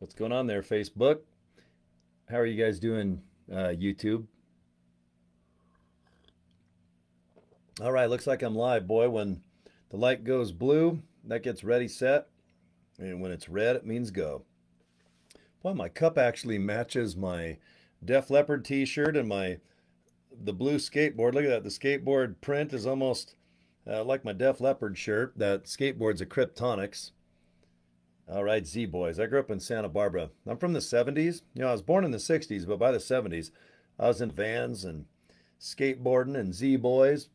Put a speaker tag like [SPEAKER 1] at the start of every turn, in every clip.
[SPEAKER 1] What's going on there, Facebook? How are you guys doing, YouTube? All right, looks like I'm live, boy. When the light goes blue, that gets ready, set. And when it's red, it means go. Boy, my cup actually matches my Def Leppard t-shirt and the blue skateboard. Look at that. The skateboard print is almost like my Def Leppard shirt. That skateboard's a Kryptonics. All right, Z boys. I grew up in Santa Barbara. I'm from the 70s. I was born in the 60s, but by the 70s, I was in vans and skateboarding and Z boys.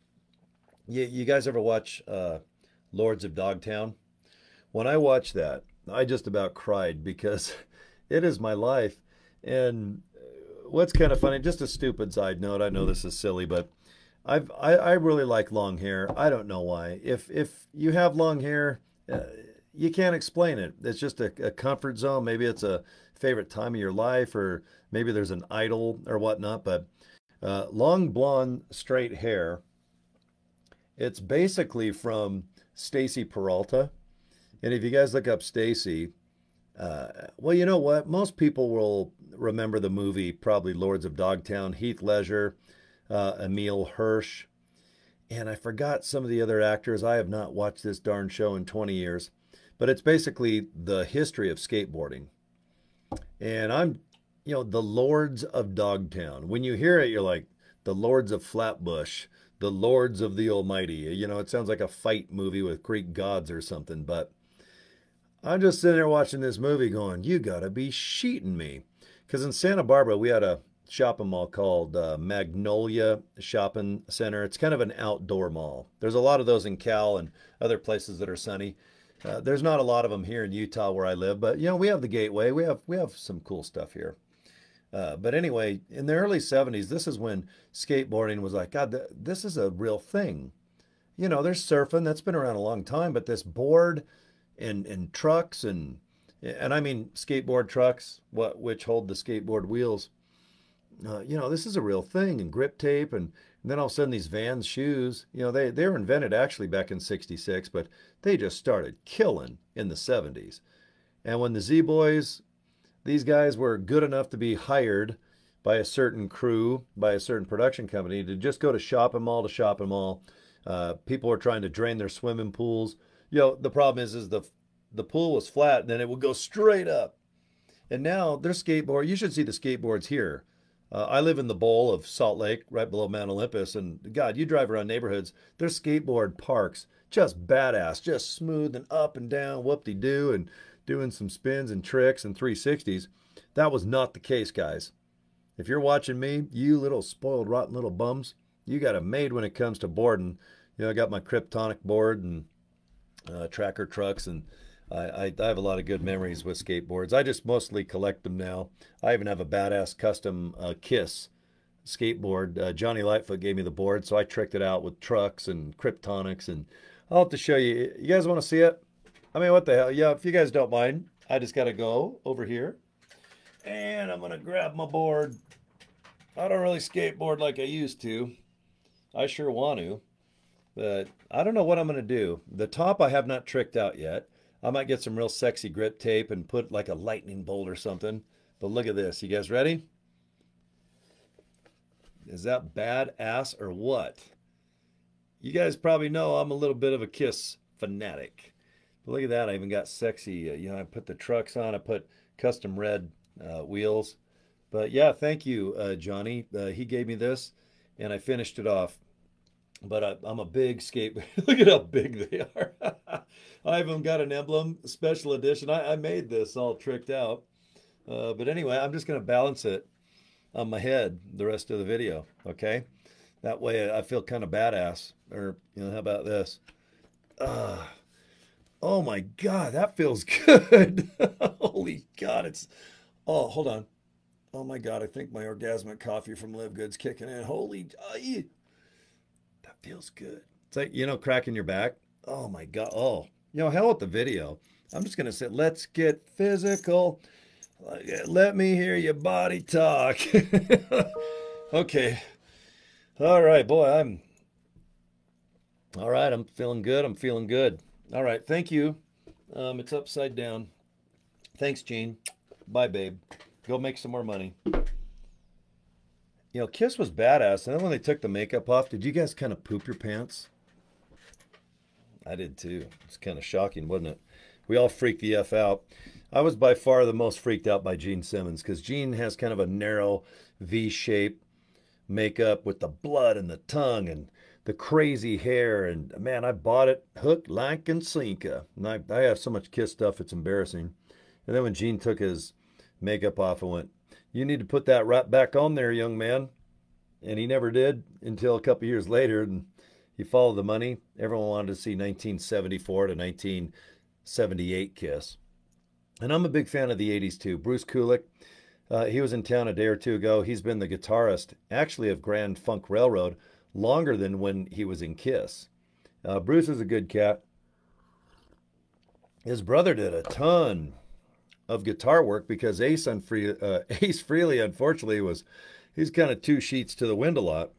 [SPEAKER 1] You guys ever watch Lords of Dogtown? When I watched that, I just about cried because it is my life. And what's kind of funny, just a stupid side note, I know this is silly, but I really like long hair. I don't know why. If you have long hair, you can't explain it. It's just a comfort zone. Maybe it's a favorite time of your life, or maybe there's an idol or whatnot. But long blonde straight hair, it's basically from Stacy Peralta. And if you guys look up Stacy, well, you know what? Most people will remember the movie, probably Lords of Dogtown, Heath Ledger, Emile Hirsch, and I forgot some of the other actors. I have not watched this darn show in 20 years, but it's basically the history of skateboarding. And the Lords of Dogtown. When you hear it, you're like, the Lords of Flatbush, the Lords of the Almighty. It sounds like a fight movie with Greek gods or something, but I'm just sitting there watching this movie going, you gotta be sheeting me. Because in Santa Barbara, we had a shopping mall called Magnolia Shopping Center. It's kind of an outdoor mall. There's a lot of those in Cal and other places that are sunny. There's not a lot of them here in Utah where I live, but we have the Gateway. We have some cool stuff here. But anyway, in the early 70s, this is when skateboarding was like, God, this is a real thing. There's surfing. That's been around a long time, but this board and trucks and I mean skateboard trucks, which hold the skateboard wheels. This is a real thing, and grip tape, and then all of a sudden these Vans shoes, they were invented actually back in '66, but they just started killing in the '70s. And when the Z Boys, these guys were good enough to be hired by a certain crew, by a certain production company to just go to shopping mall to shopping mall. People were trying to drain their swimming pools. The problem is the pool was flat and then it would go straight up. And now their skateboard, you should see the skateboards here. I live in the bowl of Salt Lake, right below Mount Olympus, and God, you drive around neighborhoods, there's skateboard parks, just badass, just smooth and up and down, whoop-de-doo, and doing some spins and tricks and 360s. That was not the case, guys. If you're watching me, you little spoiled, rotten little bums, you got it made when it comes to boarding. I got my Kryptonic board and tracker trucks, and I have a lot of good memories with skateboards. I just mostly collect them now. I even have a badass custom Kiss skateboard. Johnny Lightfoot gave me the board, so I tricked it out with trucks and Kryptonics, and I'll have to show you. You guys want to see it? I mean, what the hell? Yeah, if you guys don't mind, I just got to go over here, and I'm going to grab my board. I don't really skateboard like I used to. I sure want to, but I don't know what I'm going to do. The top I have not tricked out yet. I might get some real sexy grip tape and put like a lightning bolt or something. But look at this. You guys ready? Is that badass or what? You guys probably know I'm a little bit of a Kiss fanatic. But look at that. I even got sexy. I put the trucks on. I put custom red wheels. But yeah, thank you, Johnny. He gave me this and I finished it off. But I'm a big skate. Look at how big they are. I even got an emblem, special edition. I made this all tricked out. But anyway, I'm just going to balance it on my head the rest of the video, okay? That way I feel kind of badass. Or, how about this? Oh my God, that feels good. Holy God, oh, hold on. Oh my God, I think my orgasmic coffee from LiveGood's kicking in. Holy, that feels good. It's like, cracking your back. Oh my God. Oh, hell with the video. I'm just going to say, let's get physical. Let me hear your body talk. Okay. All right, boy, all right. I'm feeling good. I'm feeling good. All right. Thank you. It's upside down. Thanks, Gene. Bye, babe. Go make some more money. You know, Kiss was badass. And then when they took the makeup off, did you guys kind of poop your pants? I did too. It's kind of shocking, wasn't it? We all freaked the F out. I was by far the most freaked out by Gene Simmons because Gene has kind of a narrow V shape makeup with the blood and the tongue and the crazy hair. And man, I bought it hook, line, and sinker. And I have so much Kiss stuff, it's embarrassing. And then when Gene took his makeup off, I went, "You need to put that right back on there, young man." And he never did until a couple years later. And he followed the money. Everyone wanted to see 1974 to 1978 Kiss. And I'm a big fan of the 80s too. Bruce Kulick, he was in town a day or two ago. He's been the guitarist, actually, of Grand Funk Railroad longer than when he was in Kiss. Bruce is a good cat. His brother did a ton of guitar work because Ace Frehley, unfortunately, he's kind of two sheets to the wind a lot.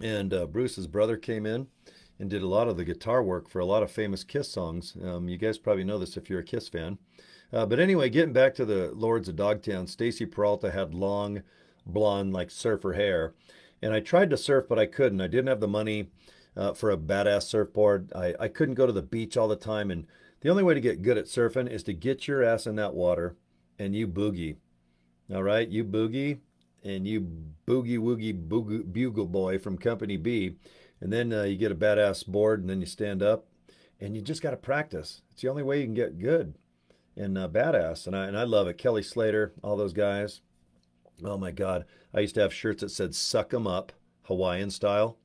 [SPEAKER 1] And Bruce's brother came in and did a lot of the guitar work for a lot of famous Kiss songs. You guys probably know this if you're a Kiss fan. But anyway, getting back to the Lords of Dogtown, Stacy Peralta had long, blonde, like surfer hair. And I tried to surf, but I couldn't. I didn't have the money for a badass surfboard. I couldn't go to the beach all the time. And the only way to get good at surfing is to get your ass in that water and you boogie. All right? You boogie and you boogie woogie bugle boy from Company B. And then you get a badass board and then you stand up and you just got to practice. It's the only way you can get good and badass. And I love it. Kelly Slater, all those guys. Oh my God. I used to have shirts that said "Suck 'em up," Hawaiian style.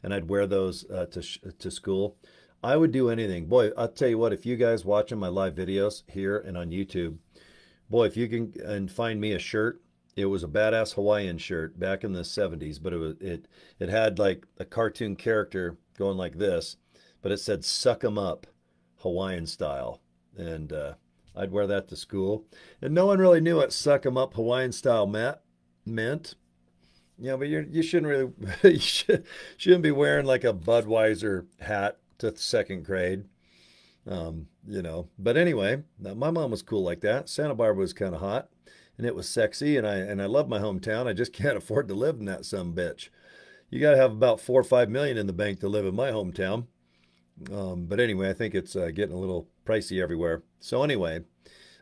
[SPEAKER 1] And I'd wear those to school. I would do anything. Boy, I'll tell you what, if you guys watching my live videos here and on YouTube, boy, if you can and find me a shirt, it was a badass Hawaiian shirt back in the 70s, but it had like a cartoon character going like this, but it said "Suck 'em up," Hawaiian style. And I'd wear that to school. And no one really knew what "Suck 'em up," Hawaiian style meant. Yeah, but you shouldn't really, you shouldn't be wearing like a Budweiser hat to second grade. You know, but anyway, my mom was cool like that. Santa Barbara was kind of hot and it was sexy, and I love my hometown. I just can't afford to live in that sumbitch. You got to have about 4 or 5 million in the bank to live in my hometown. But anyway, I think it's getting a little pricey everywhere. So anyway,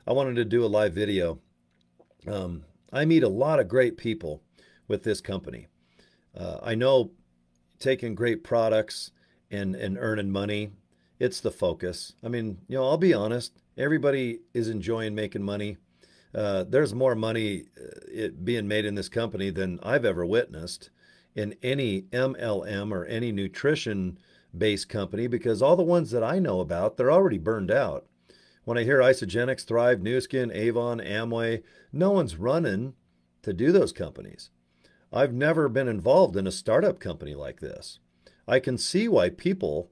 [SPEAKER 1] I wanted to do a live video. I meet a lot of great people with this company. I know taking great products and earning money, it's the focus. I mean, you know, I'll be honest, everybody is enjoying making money. There's more money being made in this company than I've ever witnessed in any MLM or any nutrition-based company, because all the ones that I know about, they're already burned out. When I hear Isagenix, Thrive, Nu Skin, Avon, Amway, no one's running to do those companies. I've never been involved in a startup company like this. I can see why people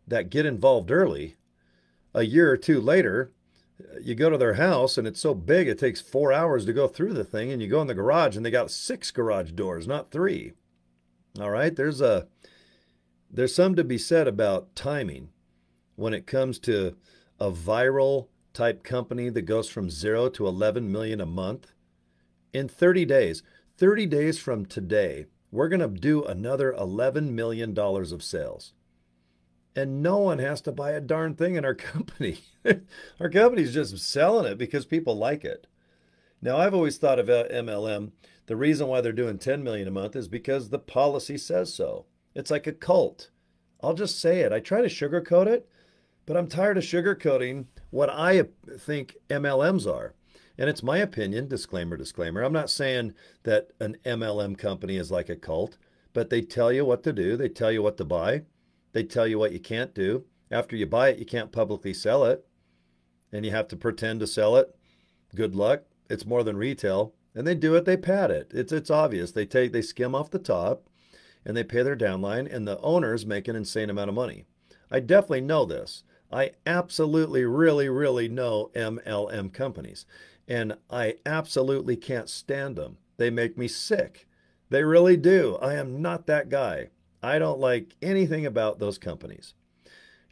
[SPEAKER 1] that get involved early, a year or two later, you go to their house and it's so big it takes 4 hours to go through the thing, and you go in the garage and they got 6 garage doors, not 3. All right, there's something to be said about timing when it comes to a viral type company that goes from 0 to 11 million a month in 30 days. 30 days from today, we're going to do another $11 million of sales. And no one has to buy a darn thing in our company. Our company's just selling it because people like it. Now, I've always thought of MLM, the reason why they're doing 10 million a month is because the policy says so. It's like a cult. I'll just say it. I try to sugarcoat it, but I'm tired of sugarcoating what I think MLMs are. And it's my opinion, disclaimer, disclaimer. I'm not saying that an MLM company is like a cult, but they tell you what to do. They tell you what to buy. They tell you what you can't do. After you buy it, you can't publicly sell it, and you have to pretend to sell it. Good luck. It's more than retail. And they do it, they pad it. It's obvious. They skim off the top, and they pay their downline, and the owners make an insane amount of money. I definitely know this. I absolutely, really, really know MLM companies. And I absolutely can't stand them. They make me sick. They really do. I am not that guy. I don't like anything about those companies.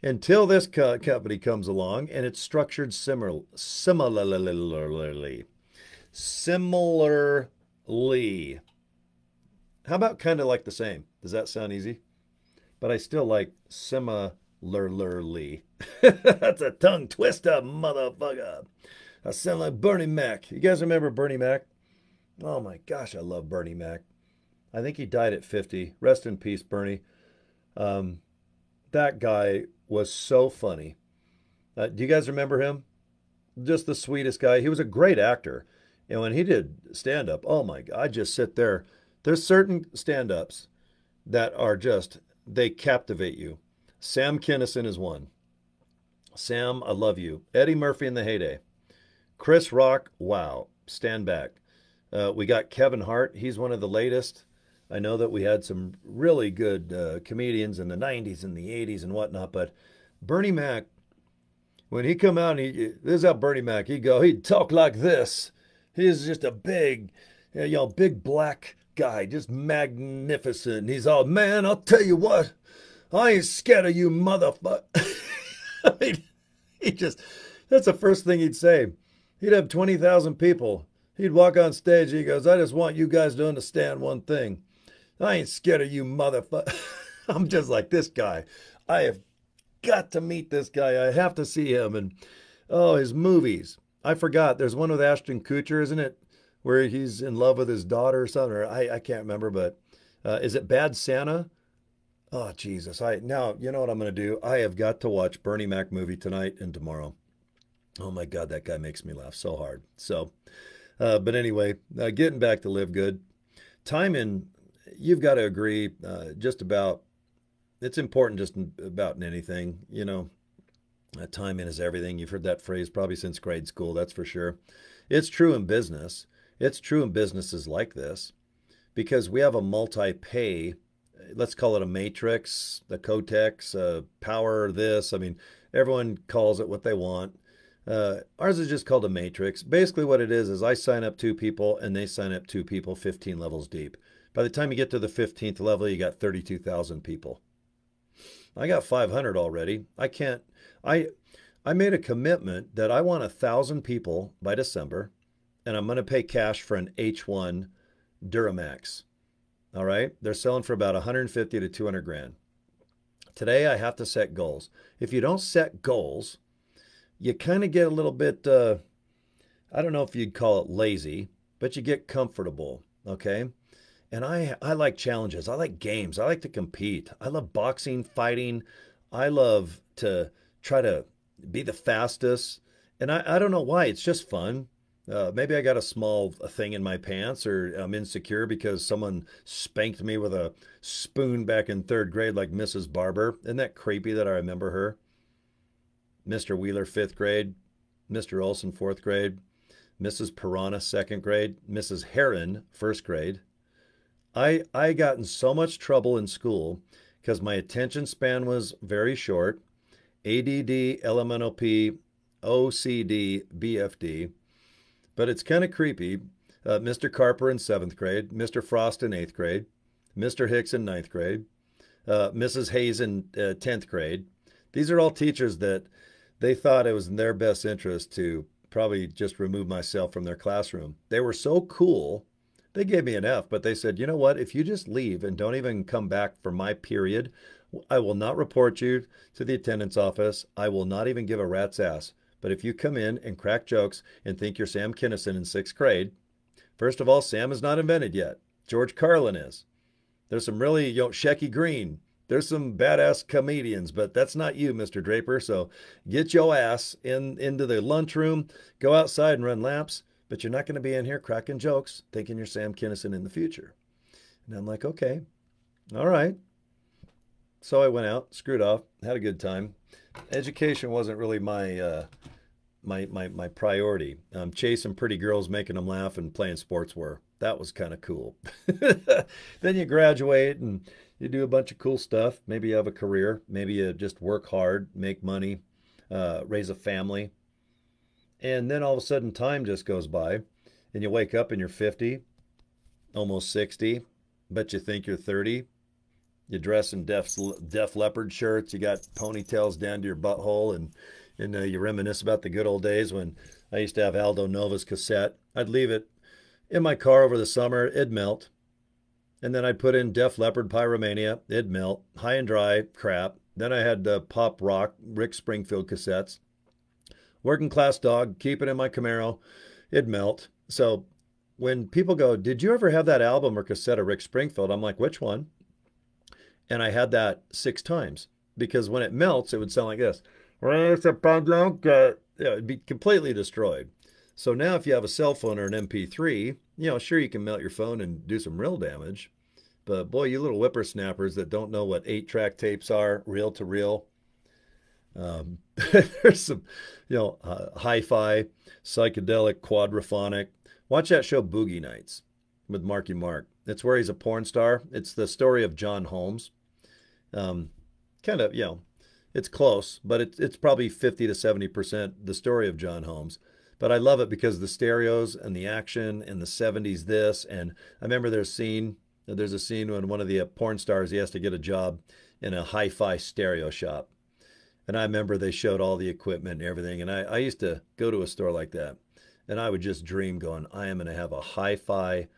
[SPEAKER 1] Until this company comes along and it's structured similarly. Similarly. How about kind of like the same? Does that sound easy? But I still like similarly. That's a tongue twister, motherfucker. I sound like Bernie Mac. You guys remember Bernie Mac? Oh my gosh, I love Bernie Mac. I think he died at 50. Rest in peace, Bernie. Um, that guy was so funny. Do you guys remember him? Just the sweetest guy. He was a great actor. And when he did stand up, oh my God, I just sit there. There's certain stand ups that are just, they captivate you. Sam Kinison is one. Sam, I love you. Eddie Murphy in the heyday. Chris Rock, wow, stand back. We got Kevin Hart. He's one of the latest. I know that we had some really good comedians in the 90s and the 80s and whatnot, but Bernie Mac, when he come out, this is how Bernie Mac, he'd talk like this. He's just a big, big black guy, just magnificent. And he's all, man, I'll tell you what, I ain't scared of you, motherfucker. I mean, that's the first thing he'd say. He'd have 20,000 people. He'd walk on stage. He goes, I just want you guys to understand one thing. I ain't scared of you, motherfucker. I'm just like this guy. I have got to meet this guy. I have to see him. And, oh, his movies. I forgot. There's one with Ashton Kutcher, isn't it? Where he's in love with his daughter or something. Or I can't remember, but is it Bad Santa? Oh, Jesus. Now, you know what I'm going to do? I have got to watch Bernie Mac movie tonight and tomorrow. Oh, my God, that guy makes me laugh so hard. So, but anyway, getting back to LiveGood. Timing, you've got to agree just about, it's important just about in anything, timing is everything. You've heard that phrase probably since grade school, that's for sure. It's true in business. It's true in businesses like this because we have a multi-pay, let's call it a matrix, the Cotex, power, this. I mean, everyone calls it what they want. Ours is just called a matrix. Basically what it is I sign up 2 people and they sign up 2 people 15 levels deep. By the time you get to the 15th level, you got 32,000 people. I got 500 already. I made a commitment that I want 1,000 people by December, and I'm going to pay cash for an H1 Duramax. All right? They're selling for about 150 to 200 grand. Today, I have to set goals. If you don't set goals, you kind of get a little bit, I don't know if you'd call it lazy, but you get comfortable, okay? And I like challenges. I like games. I like to compete. I love boxing, fighting. I love to try to be the fastest. And I don't know why. It's just fun. Maybe I got a small thing in my pants or I'm insecure because someone spanked me with a spoon back in 3rd grade like Mrs. Barber. Isn't that creepy that I remember her? Mr. Wheeler, 5th grade. Mr. Olson, 4th grade. Mrs. Piranha, 2nd grade. Mrs. Heron, 1st grade. I got in so much trouble in school because my attention span was very short. ADD, LMNOP, OCD, BFD. But it's kind of creepy. Mr. Carper in 7th grade, Mr. Frost in 8th grade, Mr. Hicks in 9th grade, Mrs. Hayes in 10th grade. These are all teachers that they thought it was in their best interest to probably just remove myself from their classroom. They were so cool. They gave me an F, but they said, you know what? If you just leave and don't even come back for my period, I will not report you to the attendance office. I will not even give a rat's ass. But if you come in and crack jokes and think you're Sam Kinison in 6th grade, first of all, Sam is not invented yet. George Carlin is. There's some really, Shecky Green. There's some badass comedians, but that's not you, Mr. Draper. So get your ass into the lunchroom, go outside and run laps. But you're not going to be in here cracking jokes thinking you're Sam Kinison in the future. And I'm like, okay, all right. So I went out, screwed off, had a good time. Education wasn't really my my priority. Chasing pretty girls, making them laugh, and playing sports were. That was kind of cool. Then you graduate and you do a bunch of cool stuff. Maybe you have a career. Maybe you just work hard, make money, raise a family. And then all of a sudden time just goes by and you wake up and you're 50, almost 60, but you think you're 30. You dress in Def Leppard shirts. You got ponytails down to your butthole and you reminisce about the good old days when I used to have Aldo Nova's cassette. I'd leave it in my car over the summer. It'd melt. And then I'd put in Def Leppard, Pyromania. It'd melt. High and Dry, crap. Then I had pop rock, Rick Springfield cassettes. Working Class Dog, keep it in my Camaro. It'd melt. So when people go, did you ever have that album or cassette of Rick Springfield? I'm like, which one? And I had that 6 times because when it melts, it would sound like this. It'd be completely destroyed. So now if you have a cell phone or an MP3, sure, you can melt your phone and do some real damage. But boy, you little whippersnappers that don't know what 8-track tapes are, reel to reel. There's some, hi-fi, psychedelic, quadraphonic. Watch that show Boogie Nights with Marky Mark. It's where he's a porn star. It's the story of John Holmes. Kind of, it's close, but it's probably 50 to 70% the story of John Holmes. But I love it because the stereos and the action and the 70s this. And I remember there's a scene when one of the porn stars, he has to get a job in a hi-fi stereo shop. And I remember they showed all the equipment and everything. And I used to go to a store like that. And I would just dream going, I am going to have a hi-fi.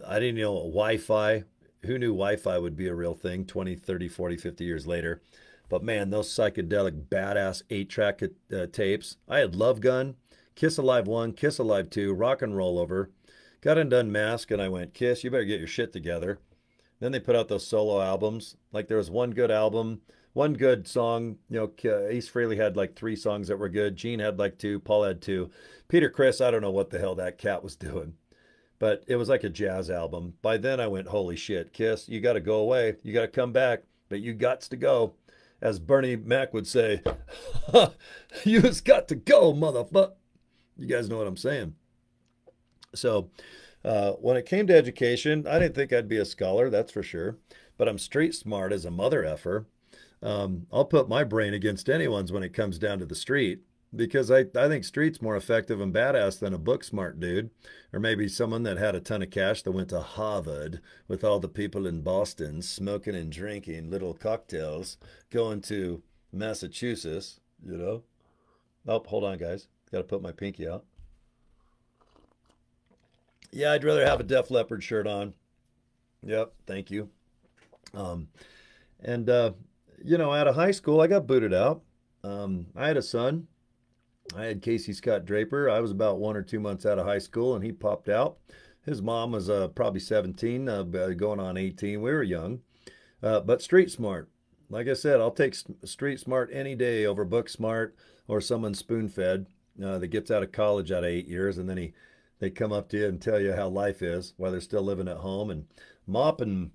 [SPEAKER 1] I didn't know Wi-Fi. Who knew Wi-Fi would be a real thing 20, 30, 40, 50 years later? But man, those psychedelic badass 8-track tapes. I had Love Gun, Kiss Alive 1, Kiss Alive 2, Rock and Roll Over. Got Undone Mask, and I went, Kiss, you better get your shit together. Then they put out those solo albums. Like there was one good album, one good song. Ace Frehley had like 3 songs that were good. Gene had like 2. Paul had 2. Peter Criss, I don't know what the hell that cat was doing. But it was like a jazz album. By then I went, holy shit, Kiss, you got to go away. You got to come back, but you gots to go. As Bernie Mac would say, you just got to go, motherfucker. You guys know what I'm saying. So when it came to education, I didn't think I'd be a scholar, that's for sure. But I'm street smart as a mother effer. I'll put my brain against anyone's when it comes down to the street. Because I think street's more effective and badass than a book smart dude. Or maybe someone that had a ton of cash that went to Harvard with all the people in Boston smoking and drinking little cocktails, going to Massachusetts, Oh, hold on, guys. Got to put my pinky out. Yeah, I'd rather have a Def Leppard shirt on. Yep, thank you. Out of high school, I got booted out. I had a son. I had Casey Scott Draper. I was about 1 or 2 months out of high school, and he popped out. His mom was probably 17, going on 18. We were young, but street smart. Like I said, I'll take street smart any day over book smart or someone spoon-fed that gets out of college out of 8 years, and then they come up to you and tell you how life is while they're still living at home. And mom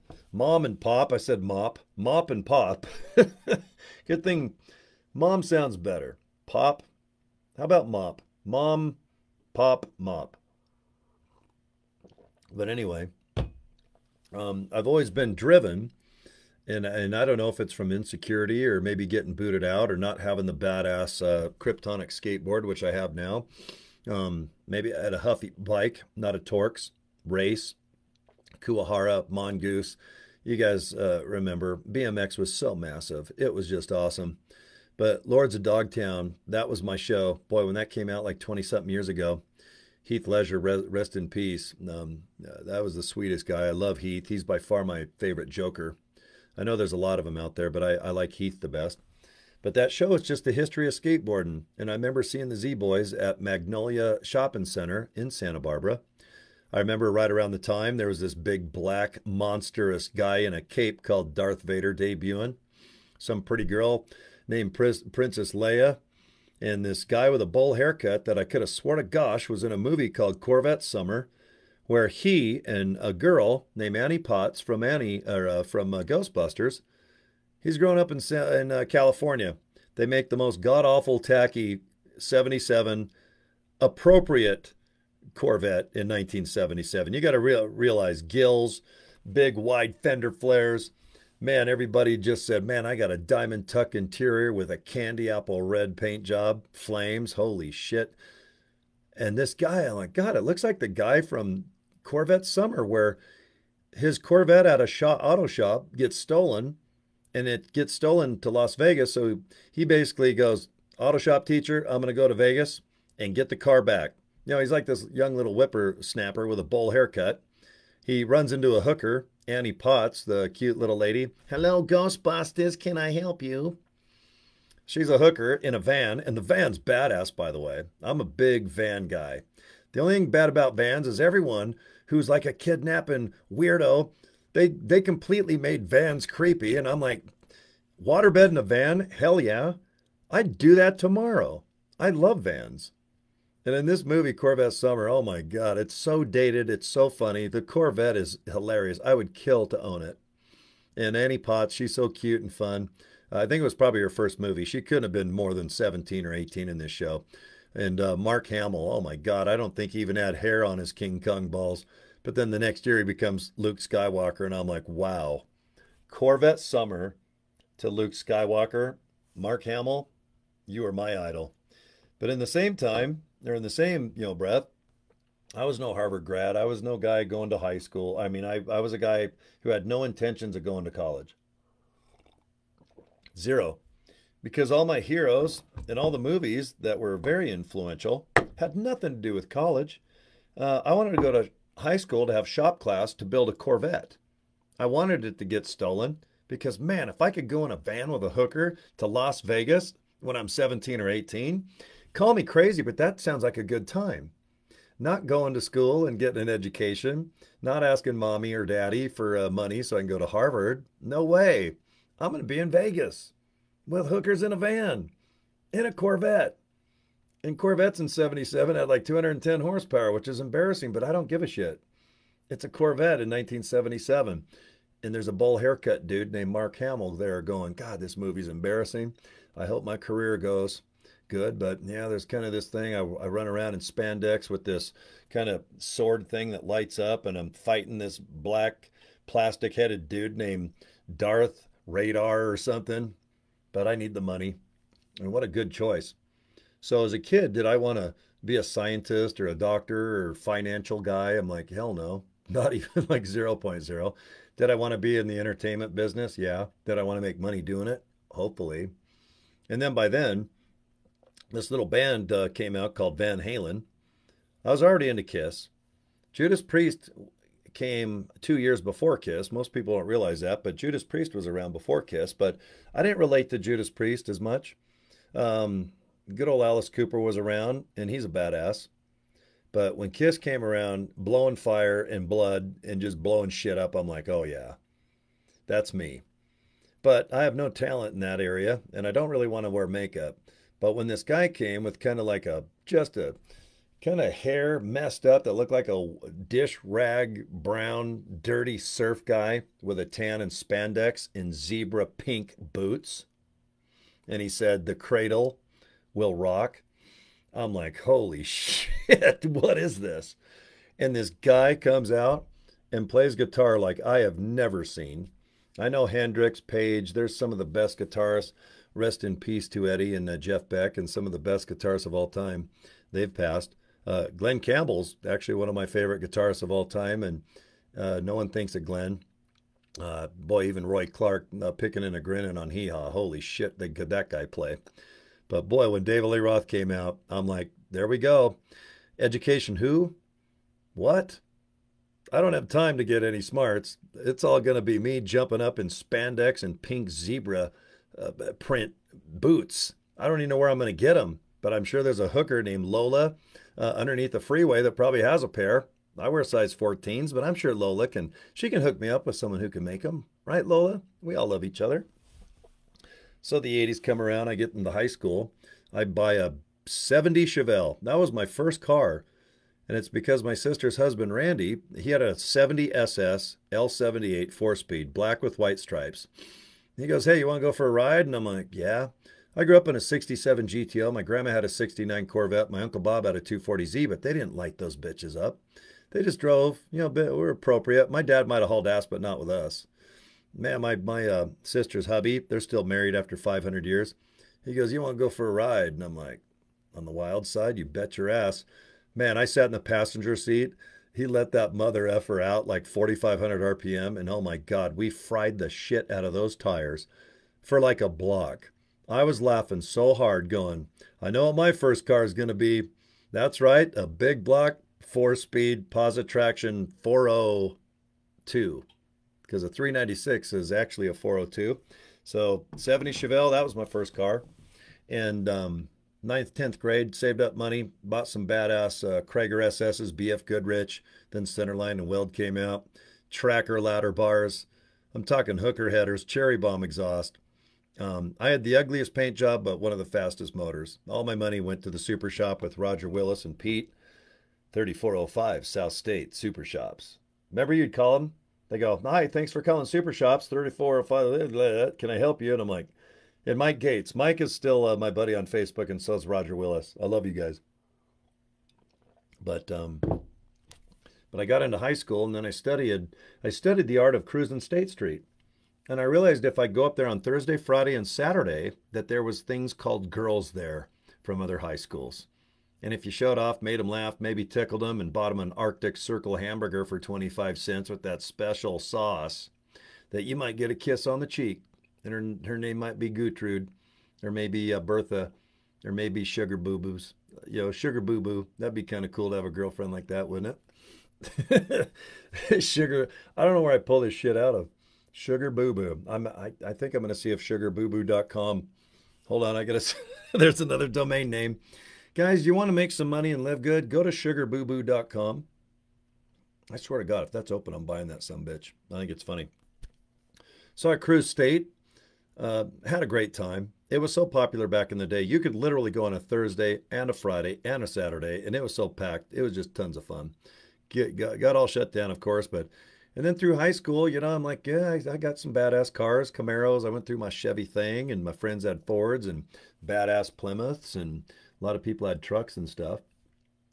[SPEAKER 1] and pop. I said mop and pop. Good thing mom sounds better. Pop. How about mop? Mom, pop, mop. But anyway, I've always been driven, and I don't know if it's from insecurity or maybe getting booted out or not having the badass Kryptonic skateboard, which I have now. Maybe I had a Huffy bike, not a Torx, race, Kuwahara, Mongoose. You guys remember, BMX was so massive. It was just awesome. But Lords of Dogtown, that was my show. Boy, when that came out like 20-something years ago, Heath Ledger, rest in peace. That was the sweetest guy. I love Heath. He's by far my favorite Joker. I know there's a lot of them out there, but I like Heath the best. But that show is just the history of skateboarding. And I remember seeing the Z-Boys at Magnolia Shopping Center in Santa Barbara. I remember right around the time there was this big black monstrous guy in a cape called Darth Vader debuting. Some pretty girl named Princess Leia, and this guy with a bowl haircut that I could have sworn to gosh was in a movie called Corvette Summer, where he and a girl named Annie Potts from Ghostbusters, he's grown up in California. They make the most god-awful tacky 77 appropriate Corvette in 1977. You got to realize gills, big wide fender flares. Man, everybody just said, man, I got a diamond tuck interior with a candy apple red paint job, flames, holy shit. And this guy, I'm like, God, it looks like the guy from Corvette Summer, where his Corvette at a auto shop gets stolen, and it gets stolen to Las Vegas. So he basically goes, auto shop teacher, I'm going to go to Vegas. and get the car back. You know, he's like this young little whippersnapper with a bowl haircut. He runs into a hooker, Annie Potts, the cute little lady. Hello, Ghostbusters, can I help you? She's a hooker in a van, and the van's badass, by the way. I'm a big van guy. The only thing bad about vans is everyone who's like a kidnapping weirdo, they completely made vans creepy, and I'm like, waterbed in a van? Hell yeah. I'd do that tomorrow. I love vans. And in this movie, Corvette Summer, oh my God, it's so dated. It's so funny. The Corvette is hilarious. I would kill to own it. And Annie Potts, she's so cute and fun. I think it was probably her first movie. She couldn't have been more than 17 or 18 in this show. And Mark Hamill, oh my God, I don't think he even had hair on his King Kong balls. But then the next year he becomes Luke Skywalker, and I'm like, wow. Corvette Summer to Luke Skywalker, Mark Hamill, you are my idol. But in the same time, or in the same, breath, I was no Harvard grad. I was no guy going to high school. I mean, I was a guy who had no intentions of going to college. Zero. Because all my heroes in all the movies that were very influential had nothing to do with college. I wanted to go to high school to have shop class to build a Corvette. I wanted it to get stolen because, man, if I could go in a van with a hooker to Las Vegas when I'm 17 or 18, call me crazy, but that sounds like a good time. Not going to school and getting an education, not asking mommy or daddy for money so I can go to Harvard. No way. I'm going to be in Vegas with hookers in a van, in a Corvette. And Corvettes in 77 had like 210 horsepower, which is embarrassing, but I don't give a shit. It's a Corvette in 1977. And there's a bowl haircut dude named Mark Hamill there going, God, this movie's embarrassing. I hope my career goes good. But yeah, there's kind of this thing. I run around in spandex with this kind of sword thing that lights up, and I'm fighting this black plastic-headed dude named Darth Radar or something. But I need the money. And what a good choice. So as a kid, did I want to be a scientist or a doctor or financial guy? I'm like, hell no. Not even like 0.0. Did I want to be in the entertainment business? Yeah. Did I want to make money doing it? Hopefully. And then by then, this little band came out called Van Halen. I was already into Kiss. Judas Priest came 2 years before Kiss. Most people don't realize that, but Judas Priest was around before Kiss. But I didn't relate to Judas Priest as much. Good old Alice Cooper was around, and he's a badass. But when Kiss came around, blowing fire and blood and just blowing shit up, I'm like, oh yeah, that's me. But I have no talent in that area, and I don't really want to wear makeup. But when this guy came with kind of like just a kind of hair messed up that looked like a dish rag brown dirty surf guy with a tan and spandex in zebra pink boots, and he said, the cradle will rock. I'm like, holy shit, what is this? And this guy comes out and plays guitar like I have never seen. I know Hendrix, Page, there's some of the best guitarists. Rest in peace to Eddie and Jeff Beck, and some of the best guitarists of all time. They've passed. Glenn Campbell's actually one of my favorite guitarists of all time, and no one thinks of Glenn. Boy, even Roy Clark picking and a grinning on Hee Haw. Holy shit, could that guy play. But boy, when David Lee Roth came out, I'm like, there we go. Education who? What? I don't have time to get any smarts. It's all going to be me jumping up in spandex and pink zebra print boots. I don't even know where I'm going to get them, but I'm sure there's a hooker named Lola underneath the freeway that probably has a pair. I wear size 14s, but I'm sure Lola she can hook me up with someone who can make them. Right, Lola? We all love each other. So the 80s come around, I get into high school. I buy a 70 Chevelle. That was my first car. And it's because my sister's husband, Randy, he had a 70 SS L78 4-speed, black with white stripes. He goes, hey, you want to go for a ride? And I'm like, yeah. I grew up in a 67 GTO. My grandma had a 69 Corvette. My Uncle Bob had a 240Z, but they didn't light those bitches up. They just drove, we were appropriate. My dad might have hauled ass, but not with us. Man, my sister's hubby, they're still married after 500 years. He goes, you want to go for a ride? And I'm like, on the wild side, you bet your ass. Man, I sat in the passenger seat. He let that mother effer out like 4,500 RPM. And oh my God, we fried the shit out of those tires for like a block. I was laughing so hard going, I know what my first car is going to be. That's right, a big block, 4-speed, positive traction 402, because a 396 is actually a 402. So 70 Chevelle, that was my first car. And ninth, 10th grade, saved up money, bought some badass Krager SS's, BF Goodrich, then Centerline and Weld came out, tracker ladder bars. I'm talking hooker headers, cherry bomb exhaust. I had the ugliest paint job, but one of the fastest motors. All my money went to the super shop with Roger Willis and Pete, 3405 South State Super Shops. Remember you'd call them? They go, hi, thanks for calling Super Shops, 3405. Can I help you? And I'm like, and Mike Gates. Mike is still my buddy on Facebook, and so is Roger Willis. I love you guys. But I got into high school, and then I studied the art of cruising State Street. And I realized if I go up there on Thursday, Friday, and Saturday, that there was things called girls there from other high schools. And if you showed off, made them laugh, maybe tickled them, and bought them an Arctic Circle hamburger for 25 cents with that special sauce, that you might get a kiss on the cheek. And her name might be Gertrude, or maybe Bertha, or maybe Sugar Boo Boos. You know, Sugar Boo Boo. That'd be kind of cool to have a girlfriend like that, wouldn't it? Sugar. I don't know where I pull this shit out of. Sugar Boo Boo. I think I'm gonna see if sugarboo.com. Hold on, I gotta. There's another domain name. Guys, you want to make some money and live good? Go to sugarboo.com. I swear to God, if that's open, I'm buying that sumbitch. I think it's funny. So I cruised state. Had a great time. It was so popular back in the day. You could literally go on a Thursday and a Friday and a Saturday, and it was so packed. It was just tons of fun. Got all shut down, of course, and then through high school, you know, I'm like, yeah, I got some badass cars, Camaros. I went through my Chevy thing, and my friends had Fords and badass Plymouths, and a lot of people had trucks and stuff.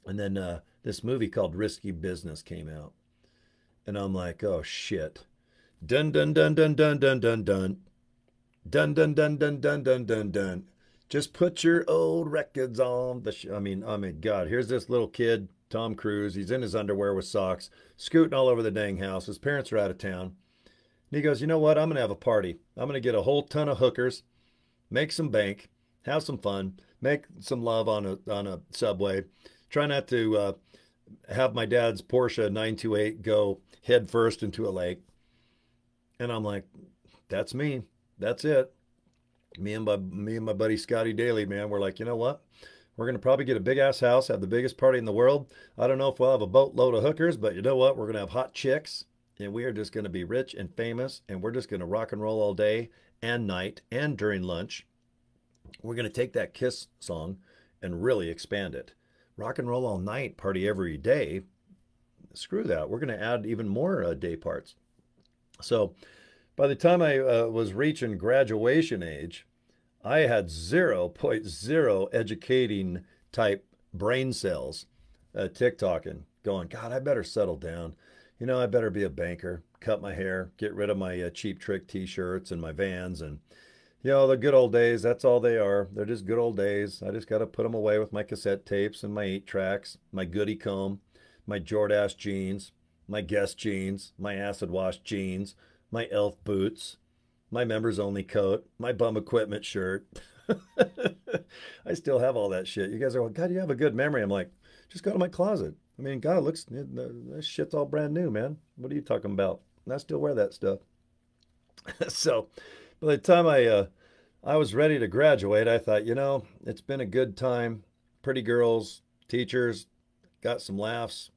[SPEAKER 1] And then this movie called Risky Business came out, and I'm like, oh shit. Dun dun dun dun dun dun dun dun. Dun dun dun dun dun dun dun dun. Just put your old records on the I mean, God, here's this little kid, Tom Cruise. He's in his underwear with socks, scooting all over the dang house. His parents are out of town. And he goes, you know what? I'm going to have a party. I'm going to get a whole ton of hookers, make some bank, have some fun, make some love on a subway. Try not to have my dad's Porsche 928 go head first into a lake. And I'm like, that's me. That's it. Me and my buddy Scotty Daly, man, we're like, you know what? We're going to probably get a big ass house, have the biggest party in the world. I don't know if we'll have a boatload of hookers, but you know what? We're going to have hot chicks, and we are just going to be rich and famous, and we're just going to rock and roll all day and night and during lunch. We're going to take that Kiss song and really expand it. Rock and roll all night, party every day. Screw that. We're going to add even more day parts. So by the time I was reaching graduation age, I had 0.0 educating type brain cells TikToking, going, God, I better settle down. You know, I better be a banker, cut my hair, get rid of my cheap trick t-shirts and my Vans. And, you know, the good old days, that's all they are. They're just good old days. I just got to put them away with my cassette tapes and my 8-tracks, my Goody comb, my Jordache jeans, my Guess jeans, my acid wash jeans, my elf boots, my members only coat, my bum equipment shirt. I still have all that shit. You guys are like, God, you have a good memory. I'm like, just go to my closet. I mean, God, this shit's all brand new, man. What are you talking about? And I still wear that stuff. So by the time I was ready to graduate, I thought, you know, it's been a good time. Pretty girls, teachers, got some laughs.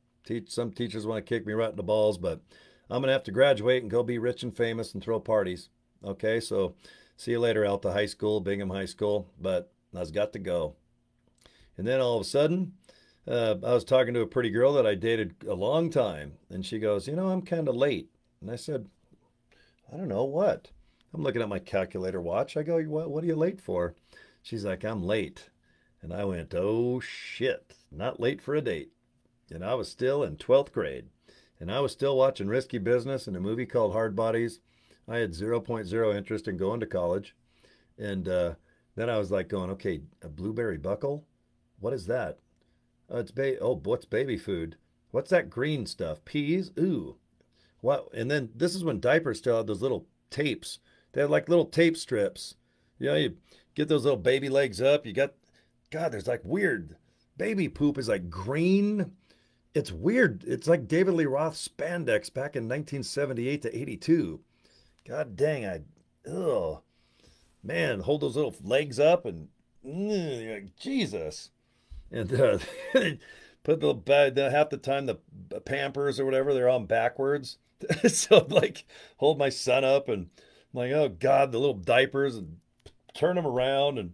[SPEAKER 1] Some teachers want to kick me right in the balls, but I'm going to have to graduate and go be rich and famous and throw parties. Okay, so see you later out to high school, Bingham High School, but I've got to go. And then all of a sudden, I was talking to a pretty girl that I dated a long time, and she goes, you know, I'm kind of late. And I said, I don't know, what? I'm looking at my calculator watch. I go, what are you late for? She's like, I'm late. And I went, oh, shit, not late for a date. And I was still in 12th grade. And I was still watching Risky Business and a movie called Hard Bodies. I had 0.0 interest in going to college. And then I was like going, okay, a blueberry buckle? What is that? What's baby food? What's that green stuff? Peas? Ooh. What? And then this is when diapers still had those little tapes. They had like little tape strips. You know, you get those little baby legs up. You got, God, there's like weird baby poop is like green. It's weird. It's like David Lee Roth spandex back in 1978 to 82. God dang, ugh, man, hold those little legs up and you're like, Jesus. And put half the time the Pampers or whatever, they're on backwards. So like hold my son up and I'm like, oh God, the little diapers, and turn them around and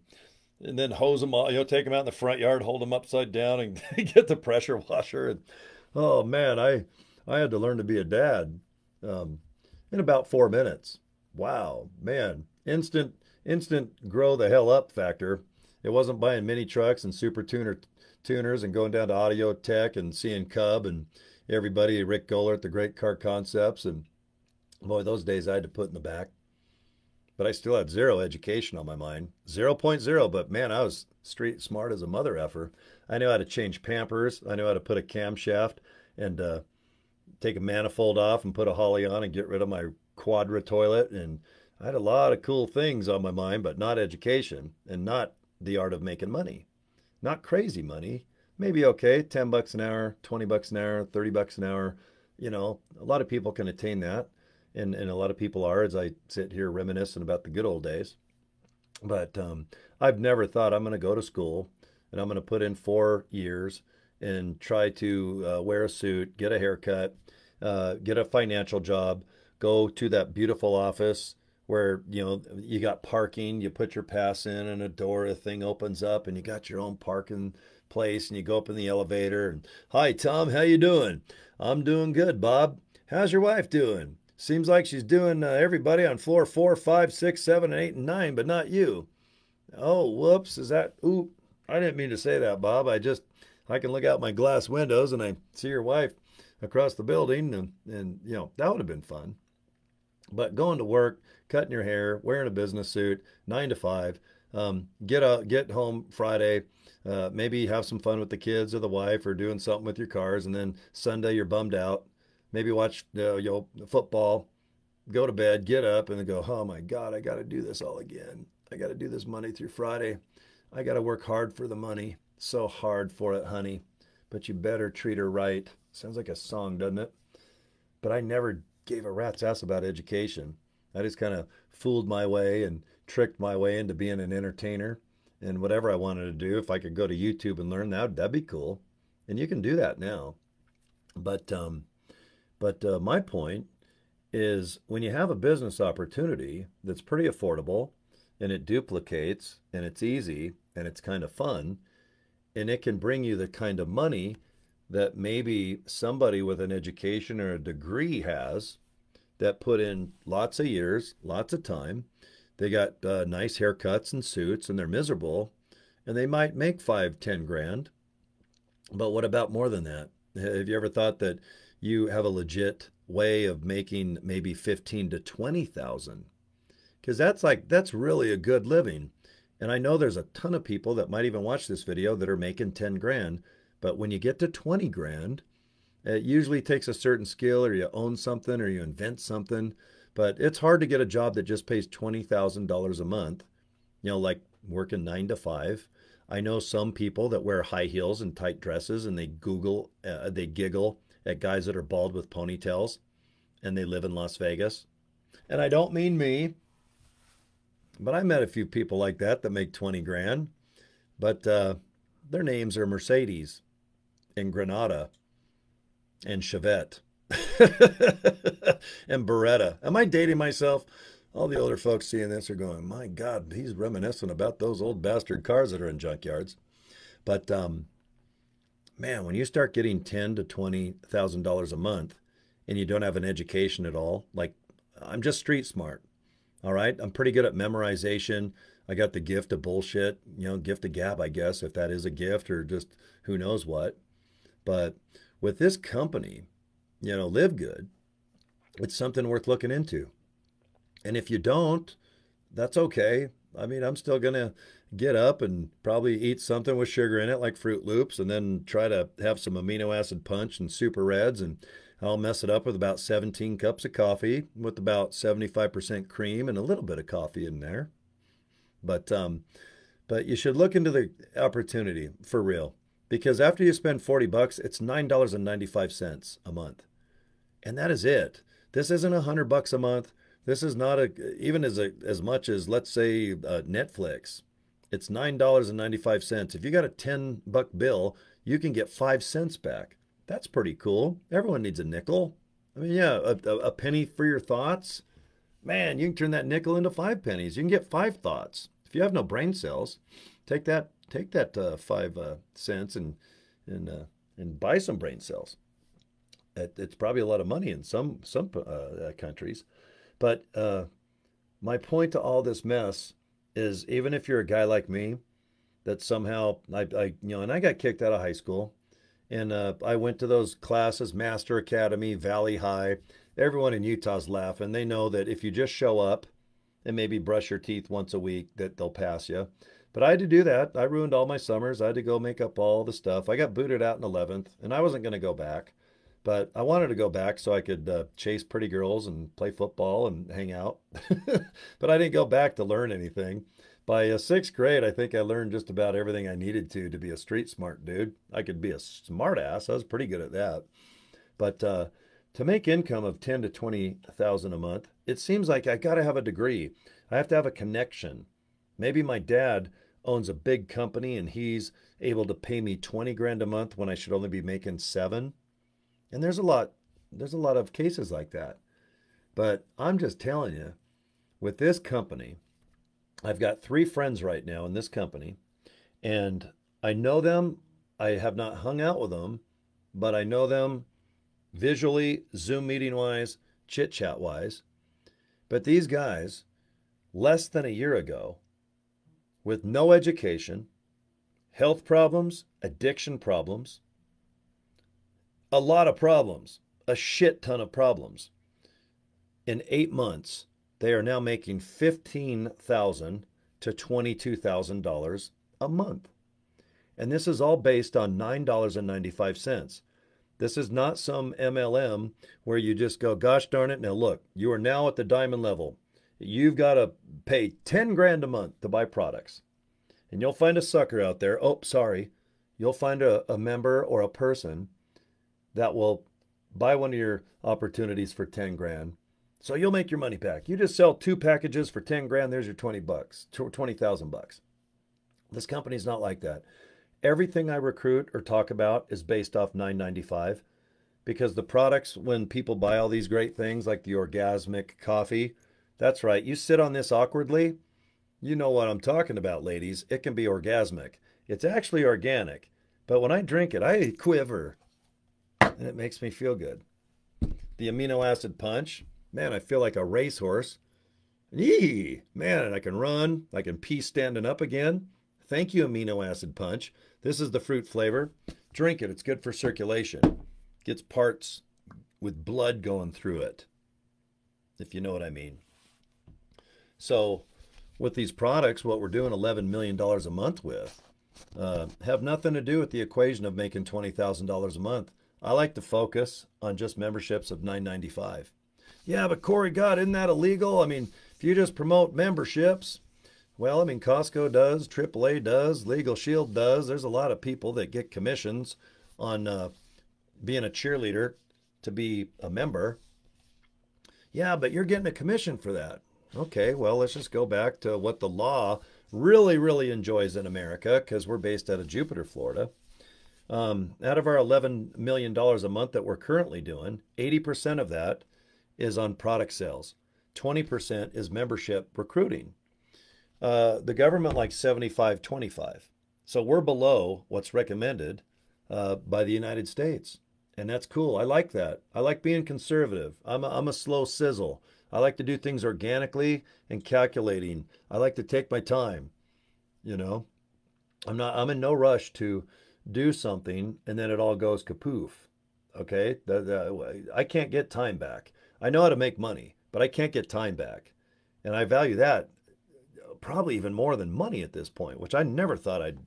[SPEAKER 1] then hose them all, take them out in the front yard, hold them upside down and get the pressure washer. And oh man, I had to learn to be a dad in about 4 minutes. Wow, man, instant grow the hell up factor. It wasn't buying mini trucks and super tuners and going down to Audio Tech and seeing Cub and everybody, Rick Gollert, the Great Car Concepts. And boy, those days I had to put in the back. But I still had zero education on my mind. 0.0, but man, I was street smart as a mother effer. I knew how to change Pampers. I knew how to put a camshaft and take a manifold off and put a Holly on and get rid of my Quadra toilet. And I had a lot of cool things on my mind, but not education and not the art of making money. Not crazy money. Maybe okay, 10 bucks an hour, 20 bucks an hour, 30 bucks an hour. A lot of people can attain that. And a lot of people are, as I sit here reminiscing about the good old days. But I've never thought I'm going to go to school and I'm going to put in 4 years and try to wear a suit, get a haircut, get a financial job, go to that beautiful office where, you got parking, you put your pass in and a thing opens up and you got your own parking place and you go up in the elevator and, hi, Tom, how you doing? I'm doing good, Bob. How's your wife doing? Seems like she's doing everybody on floor 4, 5, 6, 7, and 8, and 9, but not you. Oh, whoops. Ooh, I didn't mean to say that, Bob. I can look out my glass windows and I see your wife across the building and that would have been fun. But going to work, cutting your hair, wearing a business suit, 9 to 5, get home Friday, maybe have some fun with the kids or the wife or doing something with your cars, and then Sunday you're bummed out. Maybe watch football, go to bed, get up, and then go, oh my God, I got to do this all again. I got to do this Monday through Friday. I got to work hard for the money. So hard for it, honey. But you better treat her right. Sounds like a song, doesn't it? But I never gave a rat's ass about education. I just kind of fooled my way and tricked my way into being an entertainer. And whatever I wanted to do, if I could go to YouTube and learn that'd be cool. And you can do that now. But my point is when you have a business opportunity that's pretty affordable and it duplicates and it's easy and it's kind of fun and it can bring you the kind of money that maybe somebody with an education or a degree has that put in lots of years, lots of time. They got nice haircuts and suits and they're miserable and they might make 5, 10 grand. But what about more than that? Have you ever thought that you have a legit way of making maybe 15 to 20,000? Because that's really a good living. And I know there's a ton of people that might even watch this video that are making 10 grand. But when you get to 20 grand, it usually takes a certain skill or you own something or you invent something. But it's hard to get a job that just pays $20,000 a month, like working 9 to 5. I know some people that wear high heels and tight dresses and they giggle at guys that are bald with ponytails and they live in Las Vegas. And I don't mean me, but I met a few people like that make 20 grand, but their names are Mercedes and Granada and Chevette and Beretta. Am I dating myself? All the older folks seeing this are going, my God, he's reminiscent about those old bastard cars that are in junkyards. But man, when you start getting $10,000 to $20,000 a month and you don't have an education at all, like I'm just street smart. All right. I'm pretty good at memorization. I got the gift of bullshit, gift of gab, I guess, if that is a gift or just who knows what. But with this company, LiveGood, it's something worth looking into. And if you don't, that's okay. I mean, I'm still going to get up and probably eat something with sugar in it, like Fruit Loops, and then try to have some amino acid punch and super reds. And I'll mess it up with about 17 cups of coffee with about 75% cream and a little bit of coffee in there. But you should look into the opportunity for real. Because after you spend 40 bucks, it's $9.95 a month. And that is it. This isn't $100 a month. This is not even as much as, let's say, Netflix. It's $9.95. If you got a $10 bill, you can get 5 cents back. That's pretty cool. Everyone needs a nickel. I mean, yeah, a penny for your thoughts. Man, you can turn that nickel into 5 pennies. You can get 5 thoughts. If you have no brain cells, take that 5 cents and buy some brain cells. It's probably a lot of money in some countries. But my point to all this mess is, even if you're a guy like me, that somehow and I got kicked out of high school, and I went to those classes, Master Academy, Valley High. Everyone in Utah's laughing. They know that if you just show up and maybe brush your teeth once a week, that they'll pass you. But I had to do that. I ruined all my summers. I had to go make up all the stuff. I got booted out in 11th, and I wasn't going to go back. But I wanted to go back so I could chase pretty girls and play football and hang out. But I didn't go back to learn anything. By 6th grade, I think I learned just about everything I needed to be a street smart dude. I could be a smart ass. I was pretty good at that. But to make income of 10 to 20,000 a month, it seems like I got to have a degree. I have to have a connection. Maybe my dad owns a big company and he's able to pay me 20 grand a month when I should only be making 7. And there's a lot of cases like that. But I'm just telling you, with this company, I've got 3 friends right now in this company, and I know them. I have not hung out with them, but I know them visually, Zoom meeting wise, chit chat wise. But these guys, less than a year ago, with no education, health problems, addiction problems, a lot of problems, a shit ton of problems. In 8 months, they are now making $15,000 to $22,000 a month. And this is all based on $9.95. This is not some MLM where you just go, gosh darn it, now look, you are now at the diamond level. You've got to pay 10 grand a month to buy products. And you'll find a sucker out there. Oh, sorry. You'll find a member or a person that will buy one of your opportunities for 10 grand. So you'll make your money back. You just sell 2 packages for 10 grand. There's your 20 bucks, 20,000 bucks. This company's not like that. Everything I recruit or talk about is based off $9.95, because the products, when people buy all these great things like the orgasmic coffee, that's right. You sit on this awkwardly. You know what I'm talking about, ladies. It can be orgasmic. It's actually organic. But when I drink it, I quiver. And it makes me feel good. The amino acid punch, man, I feel like a racehorse. Yee, man, and I can run. I can pee standing up again. Thank you, amino acid punch. This is the fruit flavor. Drink it. It's good for circulation. Gets parts with blood going through it, if you know what I mean. So with these products, what we're doing $11 million a month with have nothing to do with the equation of making $20,000 a month. I like to focus on just memberships of $9.95. Yeah, but Cory, God, isn't that illegal? I mean, if you just promote memberships, well, I mean, Costco does, AAA does, Legal Shield does. There's a lot of people that get commissions on being a cheerleader to be a member. Yeah, but you're getting a commission for that. Okay, well, let's just go back to what the law really, really enjoys in America, because we're based out of Jupiter, Florida. Out of our $11 million a month that we're currently doing, 80% of that is on product sales. 20% is membership recruiting. The government likes 75-25. So we're below what's recommended by the United States. And that's cool. I like that. I like being conservative. I'm a slow sizzle. I like to do things organically and calculating. I like to take my time. You know, I'm in no rush to do something and then it all goes kapoof. Okay. I can't get time back. I know how to make money, but I can't get time back. And I value that probably even more than money at this point, which I never thought I'd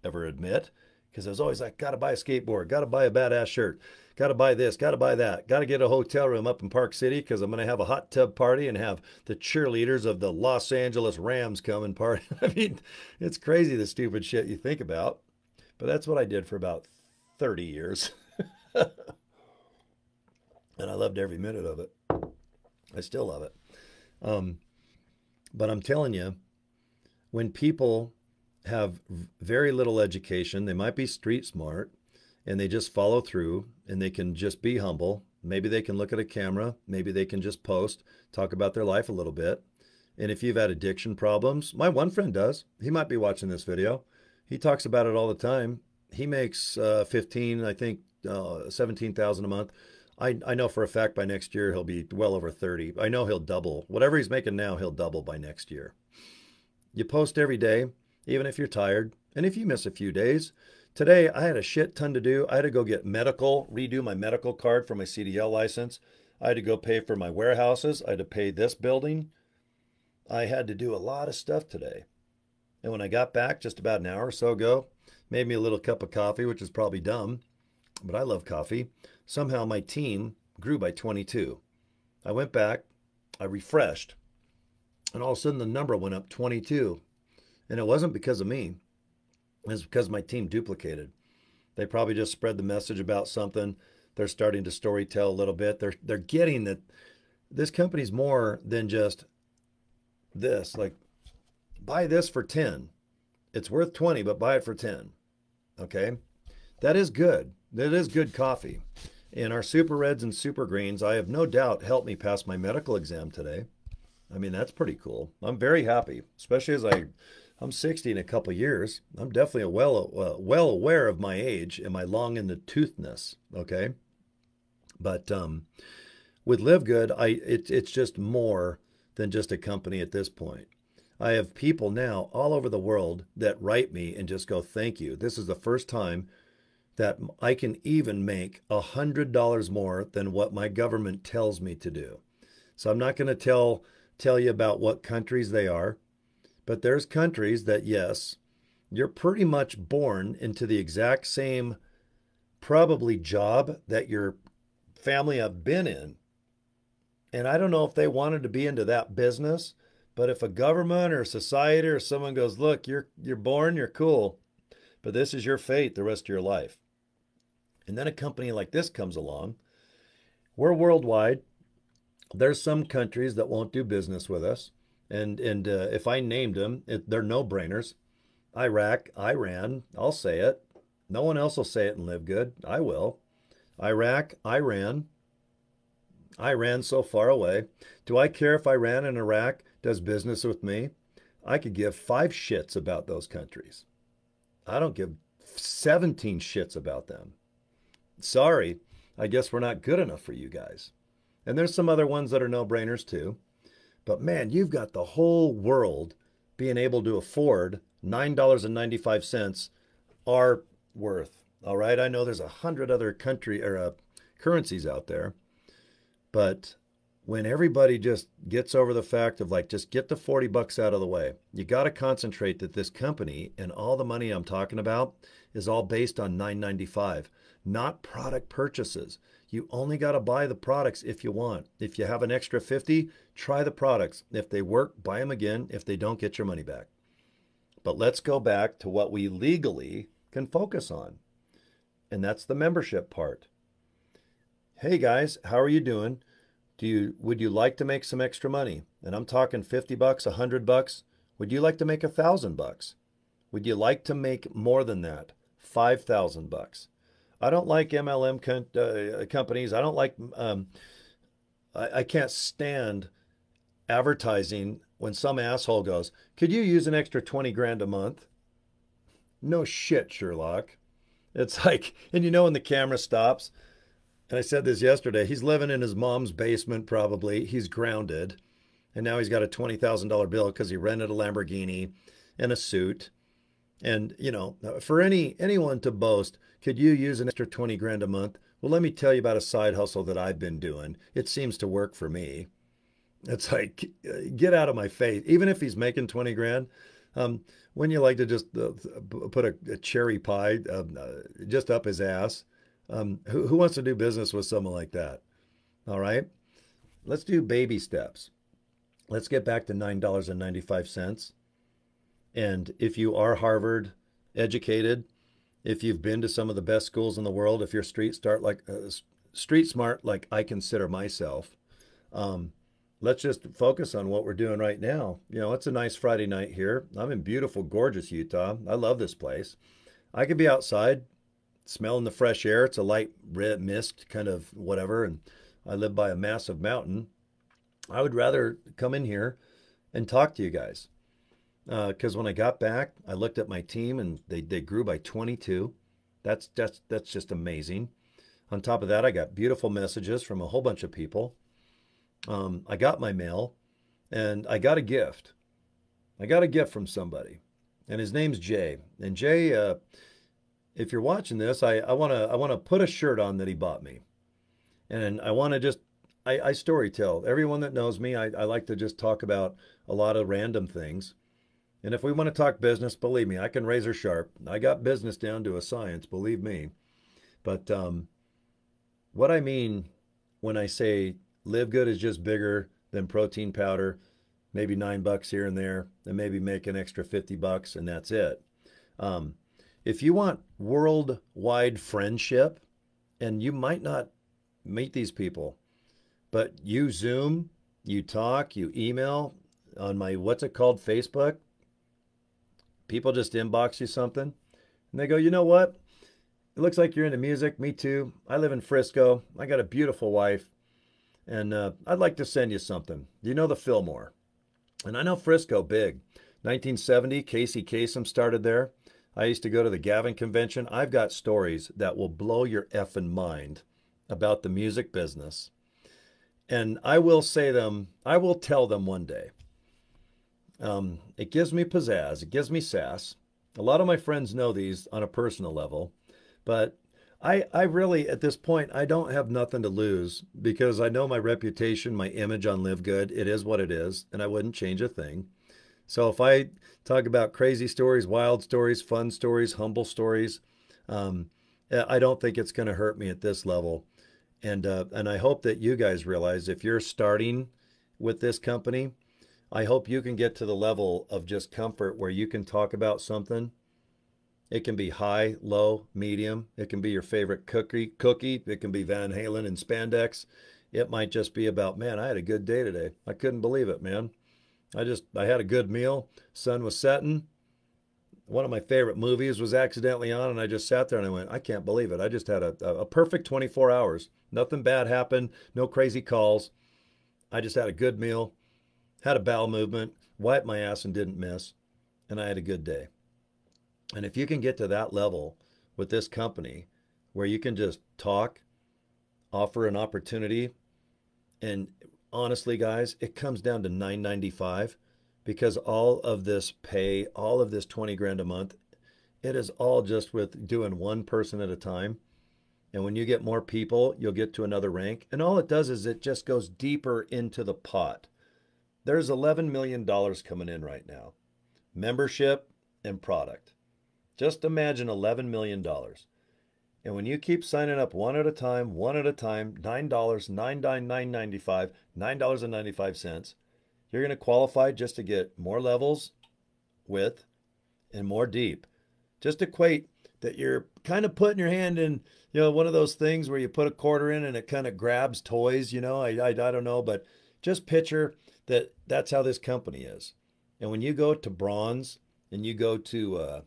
[SPEAKER 1] ever admit, because I was always like, got to buy a skateboard, got to buy a badass shirt, got to buy this, got to buy that, got to get a hotel room up in Park City because I'm going to have a hot tub party and have the cheerleaders of the Los Angeles Rams come and party. I mean, it's crazy the stupid shit you think about. But that's what I did for about 30 years. And I loved every minute of it. I still love it. Um, but I'm telling you, when people have very little education, they might be street smart and they just follow through and they can just be humble. Maybe they can look at a camera. Maybe they can just post, talk about their life a little bit. And if you've had addiction problems, my one friend does. He might be watching this video. He talks about it all the time. He makes 15, I think, 17,000 a month. I know for a fact by next year he'll be well over 30. I know he'll double. Whatever he's making now, he'll double by next year. You post every day, even if you're tired, and if you miss a few days. Today, I had a shit ton to do. I had to go get medical, redo my medical card for my CDL license. I had to go pay for my warehouses. I had to pay this building. I had to do a lot of stuff today. And when I got back just about an hour or so ago, made me a little cup of coffee, which is probably dumb, but I love coffee. Somehow my team grew by 22. I went back, I refreshed, and all of a sudden the number went up 22. And it wasn't because of me. It was because my team duplicated. They probably just spread the message about something. They're starting to story tell a little bit. They're getting that this company's more than just this. Like, buy this for 10. It's worth 20, but buy it for 10. Okay? That is good. That is good coffee. And our Super Reds and Super Greens, I have no doubt, helped me pass my medical exam today. I mean, that's pretty cool. I'm very happy, especially as I'm 60 in a couple of years. I'm definitely well aware of my age and my long in the toothness, okay? But with LiveGood, it's just more than just a company at this point. I have people now all over the world that write me and just go, thank you. This is the first time that I can even make $100 more than what my government tells me to do. So I'm not going to tell you about what countries they are, but there's countries that, yes, you're pretty much born into the exact same probably job that your family have been in. And I don't know if they wanted to be into that business, but if a government or a society or someone goes, look, you're born, you're cool, but this is your fate the rest of your life. And then a company like this comes along. We're worldwide. There's some countries that won't do business with us. And if I named them, they're no-brainers. Iraq, Iran, I'll say it. No one else will say it and live good. I will. Iraq, Iran's so far away. Do I care if Iran and Iraq does business with me? I could give 5 shits about those countries. I don't give 17 shits about them. Sorry, I guess we're not good enough for you guys. And there's some other ones that are no-brainers too. But man, you've got the whole world being able to afford $9.95 our worth. All right, I know there's 100 other currencies out there, but when everybody just gets over the fact of like, just get the 40 bucks out of the way, you got to concentrate that this company and all the money I'm talking about is all based on $9.95, not product purchases. You only got to buy the products if you want. If you have an extra 50, try the products. If they work, buy them again. If they don't, get your money back. But let's go back to what we legally can focus on. And that's the membership part. Hey guys, how are you doing? Would you like to make some extra money? And I'm talking 50 bucks, 100 bucks. Would you like to make 1,000 bucks? Would you like to make more than that? 5,000 bucks. I don't like MLM companies. I don't like, I can't stand advertising when some asshole goes, could you use an extra 20 grand a month? No shit, Sherlock. It's like, and you know when the camera stops, and I said this yesterday, he's living in his mom's basement probably. He's grounded. And now he's got a $20,000 bill because he rented a Lamborghini and a suit. And, you know, for anyone to boast, could you use an extra 20 grand a month? Well, let me tell you about a side hustle that I've been doing. It seems to work for me. It's like, get out of my face. Even if he's making 20 grand, wouldn't you like to just put a cherry pie just up his ass? Who wants to do business with someone like that? All right, let's do baby steps. Let's get back to $9.95. And if you are Harvard educated If you've been to some of the best schools in the world, if you're street smart, like I consider myself, um, let's just focus on what we're doing right now. You know, it's a nice Friday night here. I'm in beautiful, gorgeous Utah. I love this place. I could be outside smelling the fresh air. It's a light red mist, kind of whatever, and I live by a massive mountain. I would rather come in here and talk to you guys. Because when I got back, I looked at my team and they grew by 22. That's just amazing. On top of that, I got beautiful messages from a whole bunch of people. I got my mail, and I got a gift. I got a gift from somebody, and his name's Jay. And Jay, if you're watching this, I wanna put a shirt on that he bought me, and I want to just I story tell. Everyone that knows me, I like to just talk about a lot of random things. And if we want to talk business, believe me, I can razor sharp. I got business down to a science, believe me. But what I mean when I say live good is just bigger than protein powder, maybe $9 here and there, and maybe make an extra $50, and that's it. If you want worldwide friendship, and you might not meet these people, but you Zoom, you talk, you email on my, what's it called, Facebook, people just inbox you something, and they go, you know what? It looks like you're into music. Me too. I live in Frisco. I got a beautiful wife, and I'd like to send you something. Do you know the Fillmore? And I know Frisco big. 1970, Casey Kasem started there. I used to go to the Gavin convention. I've got stories that will blow your effing mind about the music business. And I will tell them one day. It gives me pizzazz. It gives me sass. A lot of my friends know these on a personal level, but I really, at this point, I don't have nothing to lose because I know my reputation, my image on LiveGood. It is what it is, and I wouldn't change a thing. So if I talk about crazy stories, wild stories, fun stories, humble stories, I don't think it's going to hurt me at this level. And I hope that you guys realize if you're starting with this company, I hope you can get to the level of just comfort where you can talk about something. It can be high, low, medium. It can be your favorite cookie. It can be Van Halen and spandex. It might just be about, man, I had a good day today. I couldn't believe it, man. I had a good meal. Sun was setting. One of my favorite movies was accidentally on, and I just sat there and I went, I can't believe it. I just had a perfect 24 hours. Nothing bad happened. No crazy calls. I just had a good meal, had a bowel movement, wiped my ass and didn't miss, and I had a good day. And if you can get to that level with this company where you can just talk, offer an opportunity, and honestly, guys, it comes down to $9.95 because all of this pay, all of this 20 grand a month, it is all just with doing one person at a time. And when you get more people, you'll get to another rank. And all it does is it just goes deeper into the pot. There's $11 million coming in right now. Membership and product. Just imagine $11 million. And when you keep signing up one at a time, $9, $9.95, $9.95, you're going to qualify just to get more levels, width, and more deep. Just equate that you're kind of putting your hand in, one of those things where you put a quarter in and it kind of grabs toys, I don't know, but just picture that that's how this company is. And when you go to bronze and you go to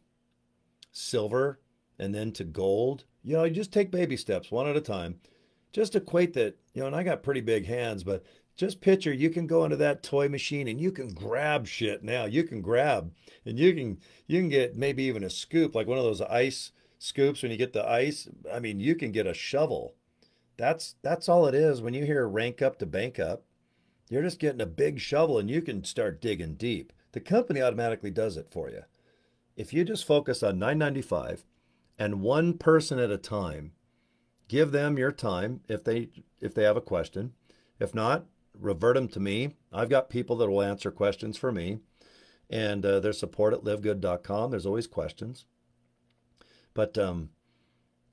[SPEAKER 1] silver and then to gold, you just take baby steps one at a time. Just equate that, and I got pretty big hands, but just picture you can go into that toy machine and you can grab shit now. You can grab and you can get maybe even a scoop, like one of those ice scoops when you get the ice. I mean, you can get a shovel. That's all it is. When you hear rank up to bank up, you're just getting a big shovel and you can start digging deep. The company automatically does it for you. If you just focus on $9.95 and one person at a time, give them your time if they have a question. If not, revert them to me. I've got people that will answer questions for me, and there's support at livegood.com. There's always questions, but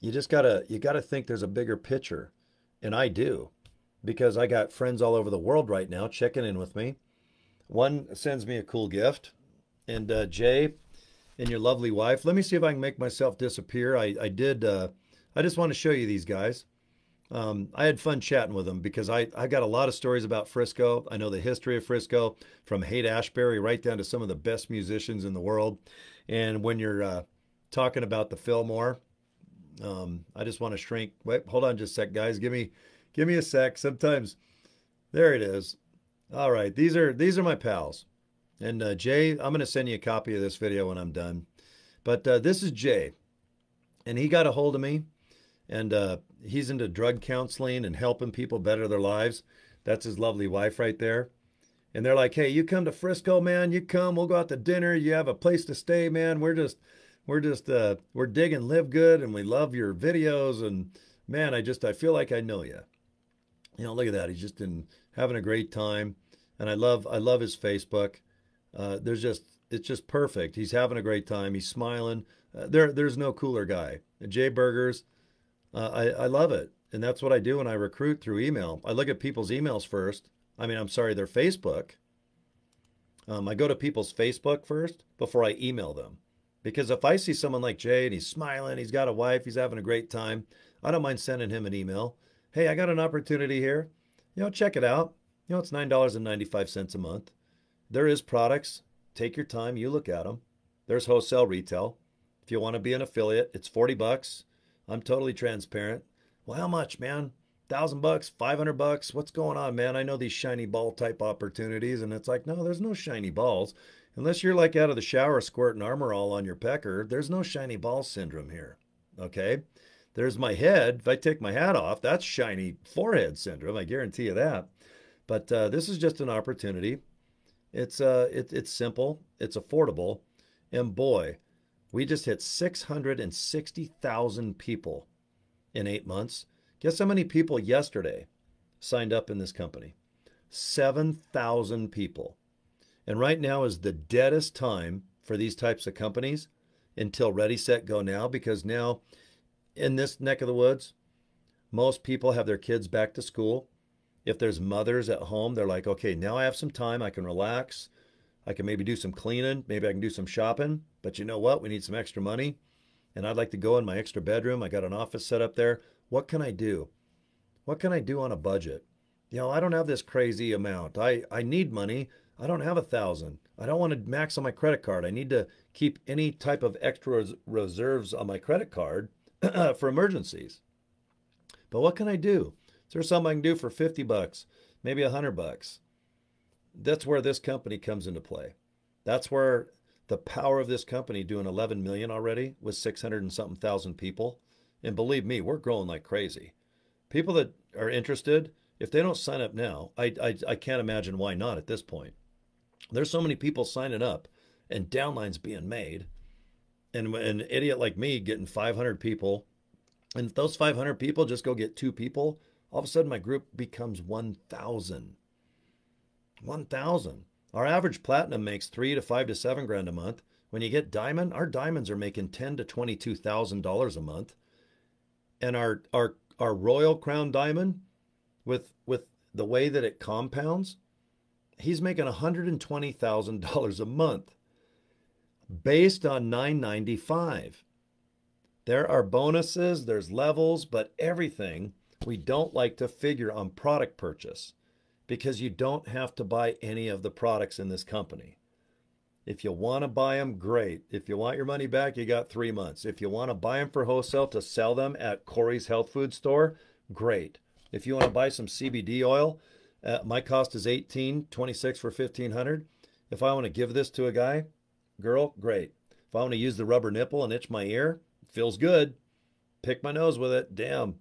[SPEAKER 1] you gotta think there's a bigger picture, and I do, because I got friends all over the world right now checking in with me. One sends me a cool gift, and Jay, and your lovely wife. Let me see if I can make myself disappear. I did. I just want to show you these guys. I had fun chatting with them because I got a lot of stories about Frisco. I know the history of Frisco from Haight-Ashbury right down to some of the best musicians in the world. And when you're talking about the Fillmore, I just want to shrink. Wait, hold on just a sec, guys. Give me a sec. Sometimes there it is. All right, these are my pals. And Jay, I'm going to send you a copy of this video when I'm done. But this is Jay, and he got a hold of me, and he's into drug counseling and helping people better their lives. That's his lovely wife right there. And they're like, hey, you come to Frisco, man. You come, we'll go out to dinner. You have a place to stay, man. We're digging LiveGood, and we love your videos. And man, I feel like I know you. You know, look at that. He's just having a great time. And I love his Facebook. It's just perfect. He's having a great time. He's smiling. There's no cooler guy. Jay Burgers, I love it. And that's what I do when I recruit through email. I look at people's emails first. I'm sorry, their Facebook. I go to people's Facebook first before I email them. Because if I see someone like Jay and he's smiling, he's got a wife, he's having a great time, I don't mind sending him an email. Hey, I got an opportunity here. You know, check it out. You know, it's $9.95 a month. There is products. Take your time. You look at them. There's wholesale retail. If you want to be an affiliate, it's $40. I'm totally transparent. Well, how much, man? $1,000, $500? What's going on, man? I know these shiny ball type opportunities. And it's like, no, there's no shiny balls. Unless you're like out of the shower squirting Armor All on your pecker, there's no shiny ball syndrome here. Okay? There's my head. If I take my hat off, that's shiny forehead syndrome. I guarantee you that. But this is just an opportunity. It's simple. It's affordable. And boy, we just hit 660,000 people in 8 months. Guess how many people yesterday signed up in this company? 7,000 people. And right now is the deadest time for these types of companies until Ready, Set, Go now, because now in this neck of the woods, most people have their kids back to school. If there's mothers at home, they're like, okay, now I have some time. I can relax. I can maybe do some cleaning. Maybe I can do some shopping. But you know what? We need some extra money. And I'd like to go in my extra bedroom. I got an office set up there. What can I do? What can I do on a budget? You know, I don't have this crazy amount. I need money. I don't have 1,000. I don't want to max on my credit card. I need to keep any type of extra reserves on my credit card for emergencies. But what can I do? Is there something I can do for $50, maybe $100? That's where this company comes into play. That's where the power of this company doing 11 million already with 600 and something thousand people. And believe me, we're growing like crazy. People that are interested, if they don't sign up now, I can't imagine why not at this point. There's so many people signing up and downlines being made, and an idiot like me getting 500 people, and if those 500 people just go get 2 people, all of a sudden my group becomes 1,000. 1,000. Our average platinum makes $3 to $5 to $7 grand a month. When you get diamond, our diamonds are making $10,000 to $22,000 a month, and our royal crown diamond, with the way that it compounds, he's making $120,000 a month based on $995. There are bonuses, there's levels, but everything we don't like to figure on product purchase because you don't have to buy any of the products in this company. If you want to buy them, great. If you want your money back, you got 3 months. If you want to buy them for wholesale to sell them at Cory's health food store, great. If you want to buy some CBD oil, my cost is $18.26 for $1,500. If I want to give this to a guy, girl, great. If I want to use the rubber nipple and itch my ear, feels good. Pick my nose with it, damn.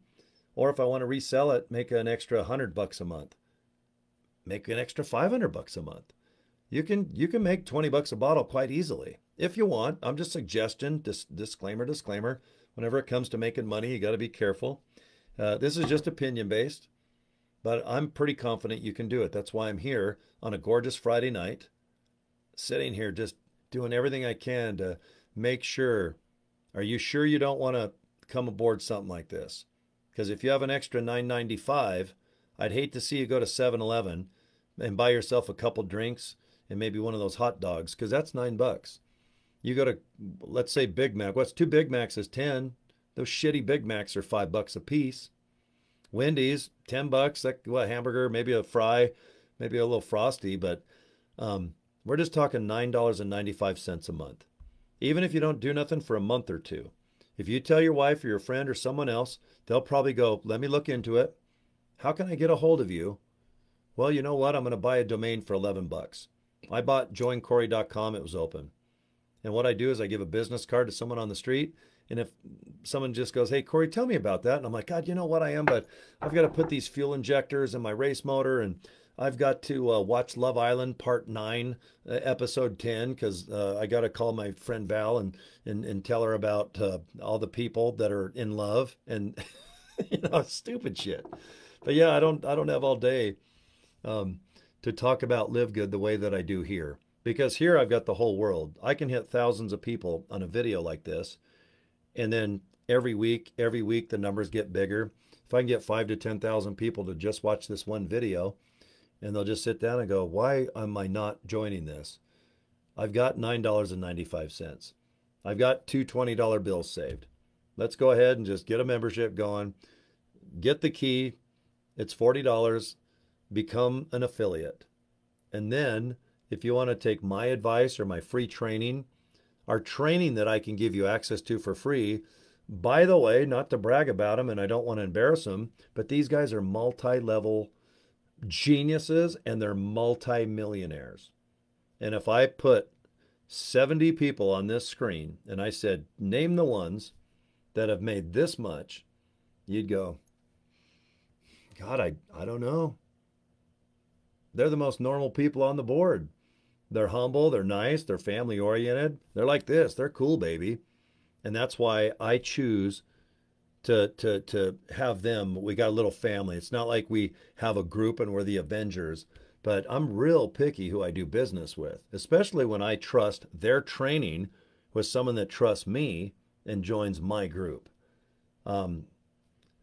[SPEAKER 1] Or if I want to resell it, make an extra $100 a month. Make an extra $500 a month. You can make $20 a bottle quite easily if you want. I'm just suggesting, disclaimer. Whenever it comes to making money, you got to be careful. This is just opinion based, but I'm pretty confident you can do it. That's why I'm here on a gorgeous Friday night, sitting here just doing everything I can to make sure. Are you sure you don't want to come aboard something like this? Because if you have an extra $9.95, I'd hate to see you go to 7-Eleven and buy yourself a couple drinks and maybe one of those hot dogs, because that's $9. You go to, let's say Big Mac. What's two Big Macs is 10. Those shitty Big Macs are $5 a piece. Wendy's, $10. Like what, hamburger, maybe a fry, maybe a little frosty, but we're just talking $9.95 a month. Even if you don't do nothing for a month or two. If you tell your wife or your friend or someone else, they'll probably go, let me look into it. How can I get a hold of you? Well, you know what? I'm going to buy a domain for $11. I bought joincory.com. It was open. And what I do is I give a business card to someone on the street. And if someone just goes, hey, Cory, tell me about that. And I'm like, God, you know what I am, but I've got to put these fuel injectors in my race motor. And I've got to watch Love Island Part 9, Episode 10, because I got to call my friend Val and tell her about all the people that are in love and, you know, stupid shit. But yeah, I don't have all day to talk about LiveGood the way that I do here. Because here I've got the whole world. I can hit thousands of people on a video like this. And then every week, the numbers get bigger. If I can get 5,000 to 10,000 people to just watch this one video, and they'll just sit down and go, why am I not joining this? I've got $9.95. I've got two $20 bills saved. Let's go ahead and just get a membership going. Get the key. It's $40. Become an affiliate. And then if you want to take my advice or my free training, our training that I can give you access to for free, by the way, not to brag about them and I don't want to embarrass them, but these guys are multi-level geniuses and they're multi-millionaires. And if I put 70 people on this screen and I said, name the ones that have made this much, you'd go, God, I don't know. They're the most normal people on the board. They're humble, they're nice, they're family oriented. They're like this, they're cool, baby. And that's why I choose to have them. We got a little family. It's not like we have a group and we're the Avengers, but I'm real picky who I do business with, especially when I trust their training with someone that trusts me and joins my group.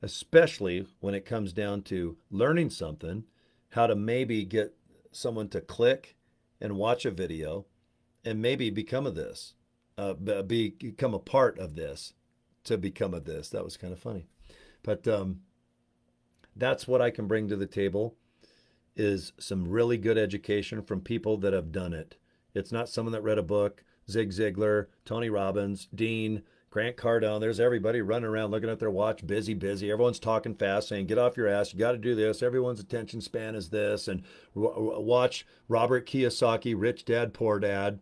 [SPEAKER 1] Especially when it comes down to learning something, how to maybe get someone to click and watch a video and maybe become a part of this, to become a this. That was kind of funny. But that's what I can bring to the table, is some really good education from people that have done it. It's not someone that read a book. Zig Ziglar, Tony Robbins, Dean, Grant Cardone. There's everybody running around looking at their watch, busy. Everyone's talking fast, saying, get off your ass. You got to do this. Everyone's attention span is this. And watch Robert Kiyosaki, Rich Dad, Poor Dad,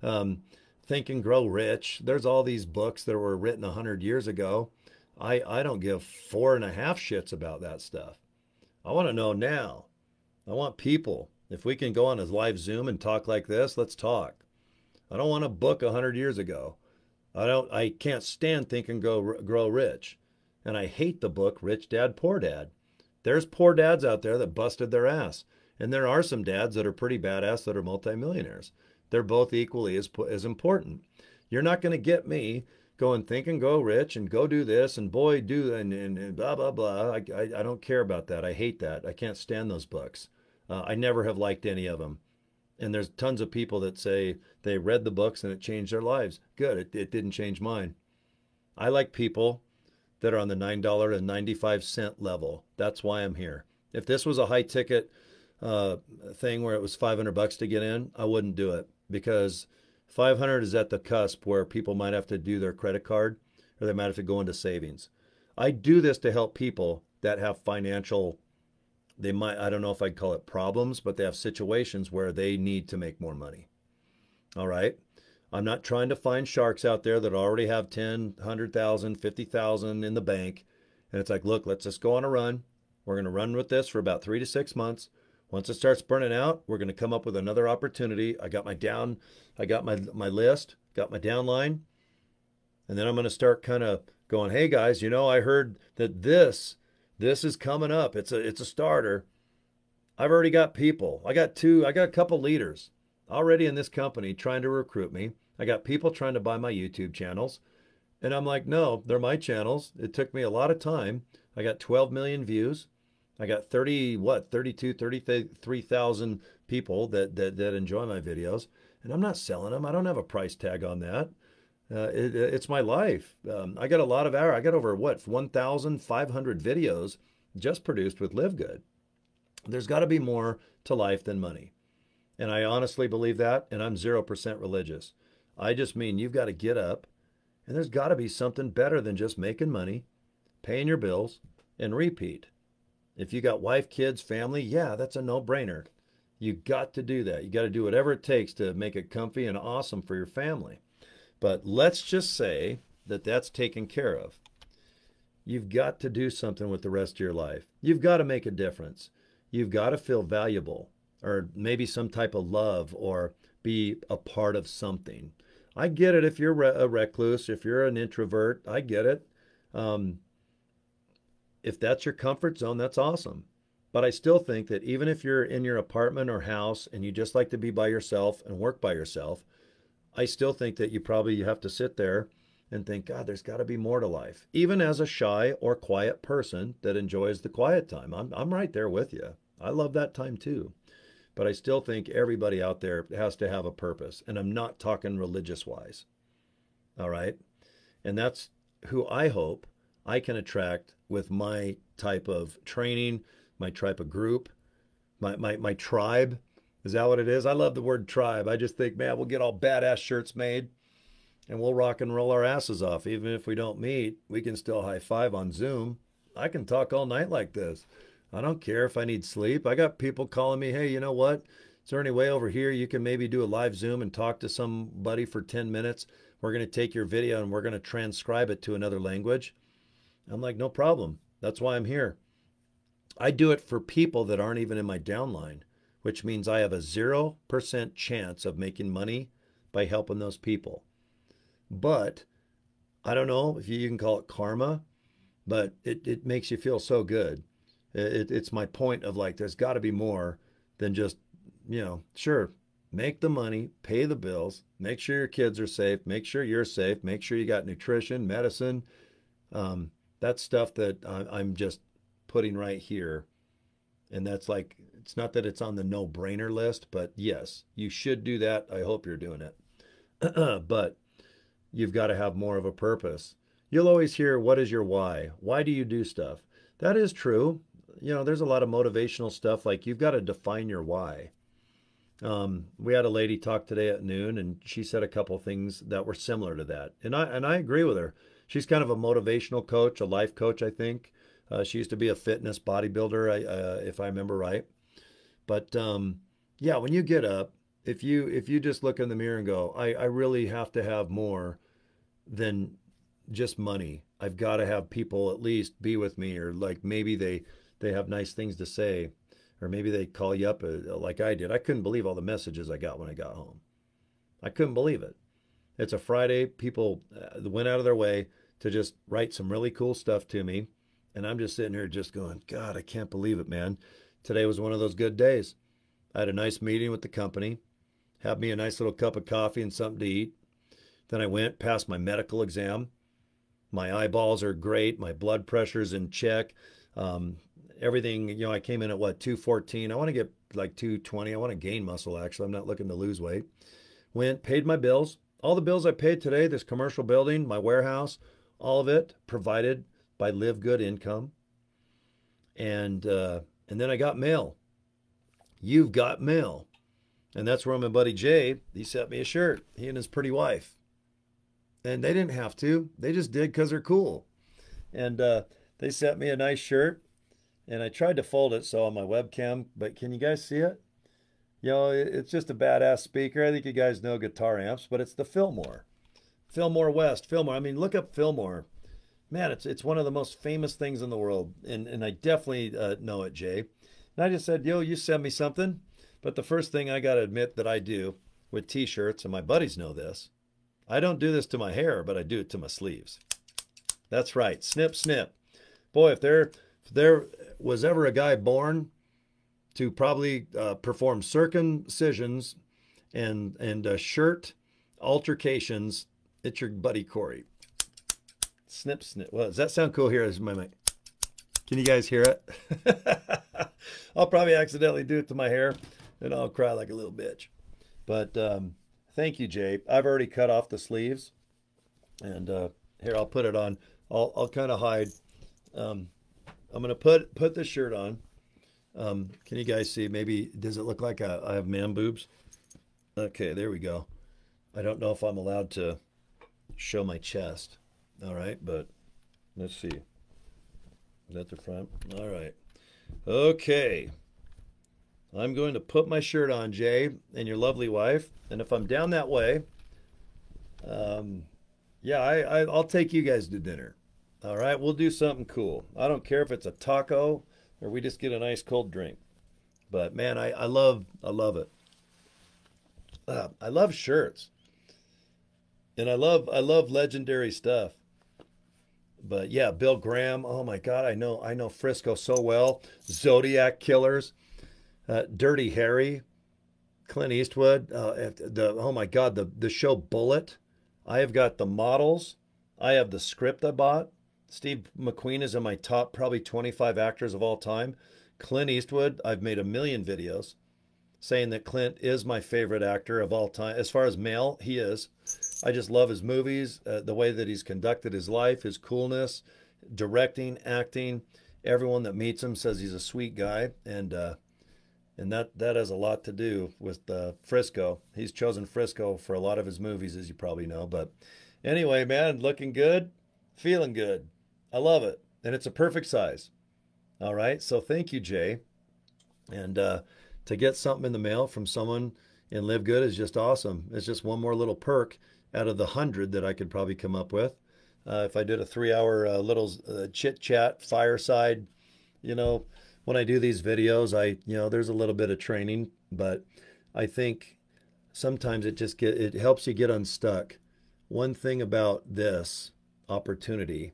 [SPEAKER 1] Think and Grow Rich. There's all these books that were written 100 years ago. I don't give 4.5 shits about that stuff. I want to know now. I want people. If we can go on a live Zoom and talk like this, let's talk. I don't want a book 100 years ago. I can't stand Think and Grow Rich. And I hate the book Rich Dad, Poor Dad. There's poor dads out there that busted their ass. And there are some dads that are pretty badass that are multimillionaires. They're both equally as important. You're not going to get me going Think and Grow Rich and go do this and boy do and blah, blah, blah. I don't care about that. I hate that. I can't stand those books. I never have liked any of them. And there's tons of people that say they read the books and it changed their lives. Good. It didn't change mine. I like people that are on the $9.95 level. That's why I'm here. If this was a high ticket thing where it was $500 to get in, I wouldn't do it, because 500 is at the cusp where people might have to do their credit card or they might have to go into savings. I do this to help people that have financial, I don't know if I'd call it problems, but they have situations where they need to make more money. All right. I'm not trying to find sharks out there that already have 10, 100,000, 50,000 in the bank. And it's like, look, let's just go on a run. We're going to run with this for about 3 to 6 months. Once it starts burning out, we're going to come up with another opportunity. I got my list, got my downline. And then I'm going to start kind of going, hey guys, I heard that this is coming up. It's a starter. I've already got people. I got a couple leaders already in this company trying to recruit me. I got people trying to buy my YouTube channels. And I'm like, no, they're my channels. It took me a lot of time. I got 12 million views. I got 33,000 people that enjoy my videos. And I'm not selling them. I don't have a price tag on that. It's my life. I got a lot of hours. I got over, what, 1,500 videos just produced with LiveGood. There's got to be more to life than money. And I honestly believe that, and I'm 0% religious. I just mean you've got to get up, and there's got to be something better than just making money, paying your bills, and repeat. If you got wife, kids, family, yeah, that's a no-brainer. You got to do that. You got to do whatever it takes to make it comfy and awesome for your family. But let's just say that that's taken care of. You've got to do something with the rest of your life. You've got to make a difference. You've got to feel valuable, or maybe some type of love, or be a part of something. I get it if you're a recluse, if you're an introvert, I get it. If that's your comfort zone, that's awesome. But I still think that even if you're in your apartment or house and you just like to be by yourself and work by yourself, I still think that you probably have to sit there and think, God, there's got to be more to life. Even as a shy or quiet person that enjoys the quiet time, I'm right there with you. I love that time too. But I still think everybody out there has to have a purpose. And I'm not talking religious wise. All right. And that's who I hope I can attract with my type of training, my type of group, my tribe. Is that what it is? I love the word tribe. I just think, man, we'll get all badass shirts made and we'll rock and roll our asses off. Even if we don't meet, we can still high five on Zoom. I can talk all night like this. I don't care if I need sleep. I got people calling me, hey, you know what? Is there any way over here you can maybe do a live Zoom and talk to somebody for 10 minutes? We're going to take your video and we're going to transcribe it to another language. I'm like, no problem. That's why I'm here. I do it for people that aren't even in my downline, which means I have a 0% chance of making money by helping those people. But I don't know if you can call it karma, but it makes you feel so good. It's my point of like, there's got to be more than just, sure, make the money, pay the bills, make sure your kids are safe, make sure you're safe, make sure you got nutrition, medicine. That's stuff that I'm just putting right here. And that's like, it's not that it's on the no-brainer list, but yes, you should do that. I hope you're doing it. But you've got to have more of a purpose. You'll always hear, what is your why? Why do you do stuff? That is true. There's a lot of motivational stuff, like you've got to define your why. We had a lady talk today at noon, and she said a couple of things that were similar to that. And I agree with her. She's kind of a motivational coach, a life coach, I think. She used to be a fitness bodybuilder, if I remember right. But yeah, when you get up, if you just look in the mirror and go, I really have to have more than just money. I've got to have people at least be with me, or like maybe they have nice things to say, or maybe they call you up like I did. I couldn't believe all the messages I got when I got home. I couldn't believe it. It's a Friday. People went out of their way to just write some really cool stuff to me. And I'm just sitting here just going, God, I can't believe it, man. Today was one of those good days. I had a nice meeting with the company, had me a nice little cup of coffee and something to eat. Then I went past my medical exam. My eyeballs are great. My blood pressure's in check. Everything, I came in at 214. I want to get like 220. I want to gain muscle, actually. I'm not looking to lose weight. Went, paid my bills. All the bills I paid today, this commercial building, my warehouse, all of it provided by LiveGood income. And then I got mail. You've got mail. And that's where my buddy Jay, he sent me a shirt, he and his pretty wife. And they didn't have to. They just did because they're cool. And they sent me a nice shirt. And I tried to fold it so on my webcam, but can you guys see it? It's just a badass speaker. I think you guys know guitar amps, but it's the Fillmore. Fillmore West. Fillmore. I mean, look up Fillmore. Man, it's one of the most famous things in the world. And I definitely know it, Jay. And I just said, you send me something. But the first thing I got to admit that I do with t-shirts, and my buddies know this, I don't do this to my hair, but I do it to my sleeves. That's right. Snip, snip. Boy, if there was ever a guy born to probably perform circumcisions and shirt altercations, it's your buddy Cory. Snip, snip. Well, does that sound cool here? This is my mic. Can you guys hear it? I'll probably accidentally do it to my hair, and I'll cry like a little bitch. But Thank you, Jay. I've already cut off the sleeves, and here I'll put it on. I'll kind of hide. Um, I'm gonna put the shirt on. Can you guys see? Maybe does it look like I have man boobs? Okay, there we go. I don't know if I'm allowed to show my chest. All right, but let's see. Is that the front? All right. Okay. I'm going to put my shirt on, Jay, and your lovely wife. And if I'm down that way, yeah, I'll take you guys to dinner. All right, we'll do something cool. I don't care if it's a taco or we just get a nice cold drink. But man, I love it. I love shirts, and I love legendary stuff. But yeah, Bill Graham. Oh my God, I know Frisco so well. Zodiac Killers, Dirty Harry, Clint Eastwood. Oh my God, the show Bullet. I have got the models. I have the script I bought. Steve McQueen is in my top probably 25 actors of all time. Clint Eastwood, I've made a million videos saying that Clint is my favorite actor of all time. As far as male, he is. I just love his movies, the way that he's conducted his life, his coolness, directing, acting. Everyone that meets him says he's a sweet guy, and that has a lot to do with Frisco. He's chosen Frisco for a lot of his movies, as you probably know. But anyway, man, looking good, feeling good. I love it, and it's a perfect size. All right, so thank you, Jay. And to get something in the mail from someone in LiveGood is just awesome. It's just one more little perk out of the 100 that I could probably come up with. If I did a 3-hour little chit chat fireside, you know, when I do these videos, there's a little bit of training, but I think sometimes it helps you get unstuck. One thing about this opportunity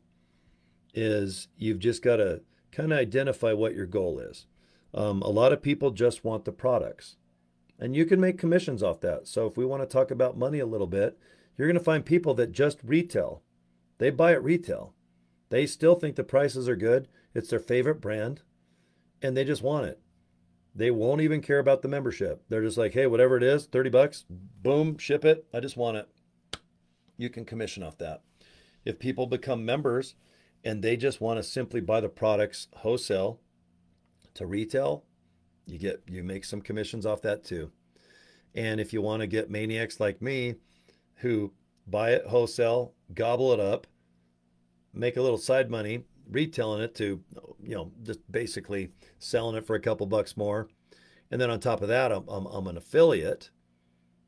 [SPEAKER 1] is you've just got to kind of identify what your goal is. A lot of people just want the products, and you can make commissions off that. So if we want to talk about money a little bit, you're going to find people that just retail. They buy at retail. They still think the prices are good. It's their favorite brand, and they just want it. They won't even care about the membership. They're just like, hey, whatever it is, 30 bucks, boom, ship it. I just want it. You can commission off that. If people become members and they just want to simply buy the products wholesale to retail, you make some commissions off that too. And if you want to get maniacs like me who buy it wholesale, gobble it up, make a little side money, retailing it to, just basically selling it for a couple bucks more. And then on top of that, I'm an affiliate.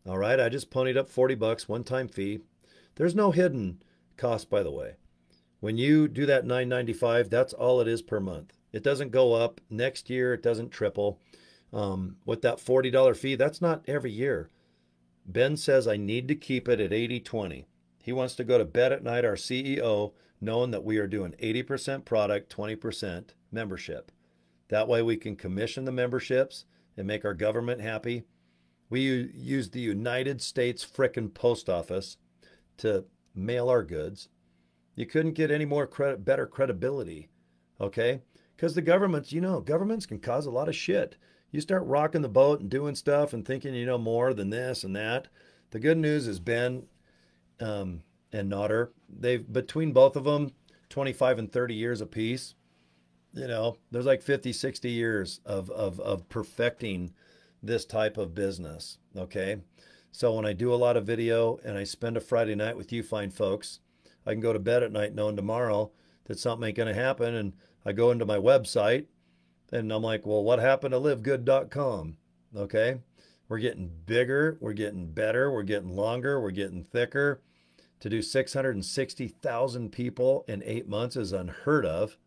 [SPEAKER 1] All right. I just ponied up 40 bucks, one-time fee. There's no hidden cost, by the way. When you do that $9.95, that's all it is per month. It doesn't go up. Next year, it doesn't triple. With that $40 fee, that's not every year. Ben says I need to keep it at 80-20. He wants to go to bed at night, our CEO, knowing that we are doing 80% product, 20% membership. That way we can commission the memberships and make our government happy. We use the United States frickin' post office to mail our goods. You couldn't get any more better credibility, okay? Because the governments can cause a lot of shit. You start rocking the boat and doing stuff and thinking you know more than this and that. The good news is Ben and Nodder, they've, between both of them, 25 and 30 years apiece. There's like 50, 60 years of perfecting this type of business, okay? So when I do a lot of video and I spend a Friday night with you fine folks, I can go to bed at night knowing tomorrow that something ain't going to happen. And I go into my website and I'm like, well, what happened to livegood.com? Okay. We're getting bigger. We're getting better. We're getting longer. We're getting thicker. To do 660,000 people in 8 months is unheard of.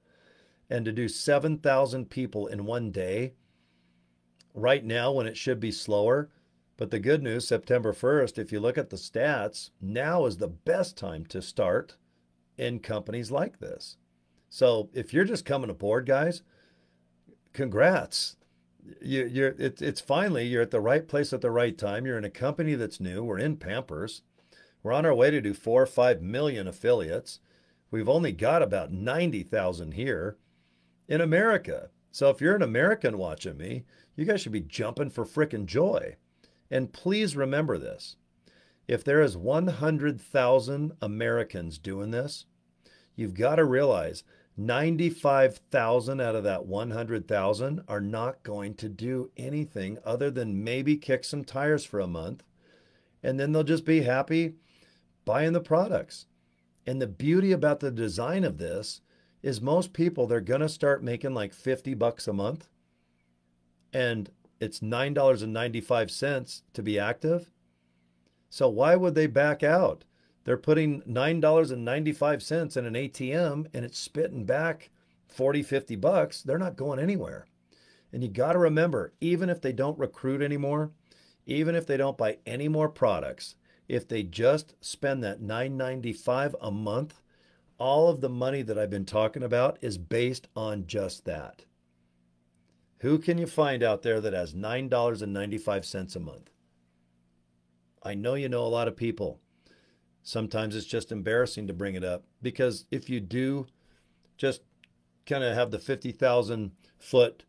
[SPEAKER 1] And to do 7,000 people in one day right now when it should be slower. But the good news, September 1st, if you look at the stats, now is the best time to start in companies like this. So if you're just coming aboard, guys, congrats. It's finally, you're at the right place at the right time. You're in a company that's new. We're in Pampers. We're on our way to do 4 or 5 million affiliates. We've only got about 90,000 here in America. So if you're an American watching me, you guys should be jumping for frickin' joy. And please remember this. If there is 100,000 Americans doing this, you've got to realize 95,000 out of that 100,000 are not going to do anything other than maybe kick some tires for a month, and then they'll just be happy buying the products. And the beauty about the design of this is most people, they're going to start making like $50 a month, and it's $9.95 to be active. So why would they back out? They're putting $9.95 in an ATM and it's spitting back 40, $50. They're not going anywhere. And you got to remember, even if they don't recruit anymore, even if they don't buy any more products, if they just spend that $9.95 a month, all of the money that I've been talking about is based on just that. Who can you find out there that has $9.95 a month? I know you know a lot of people. Sometimes it's just embarrassing to bring it up, because if you do just kind of have the 50,000 foot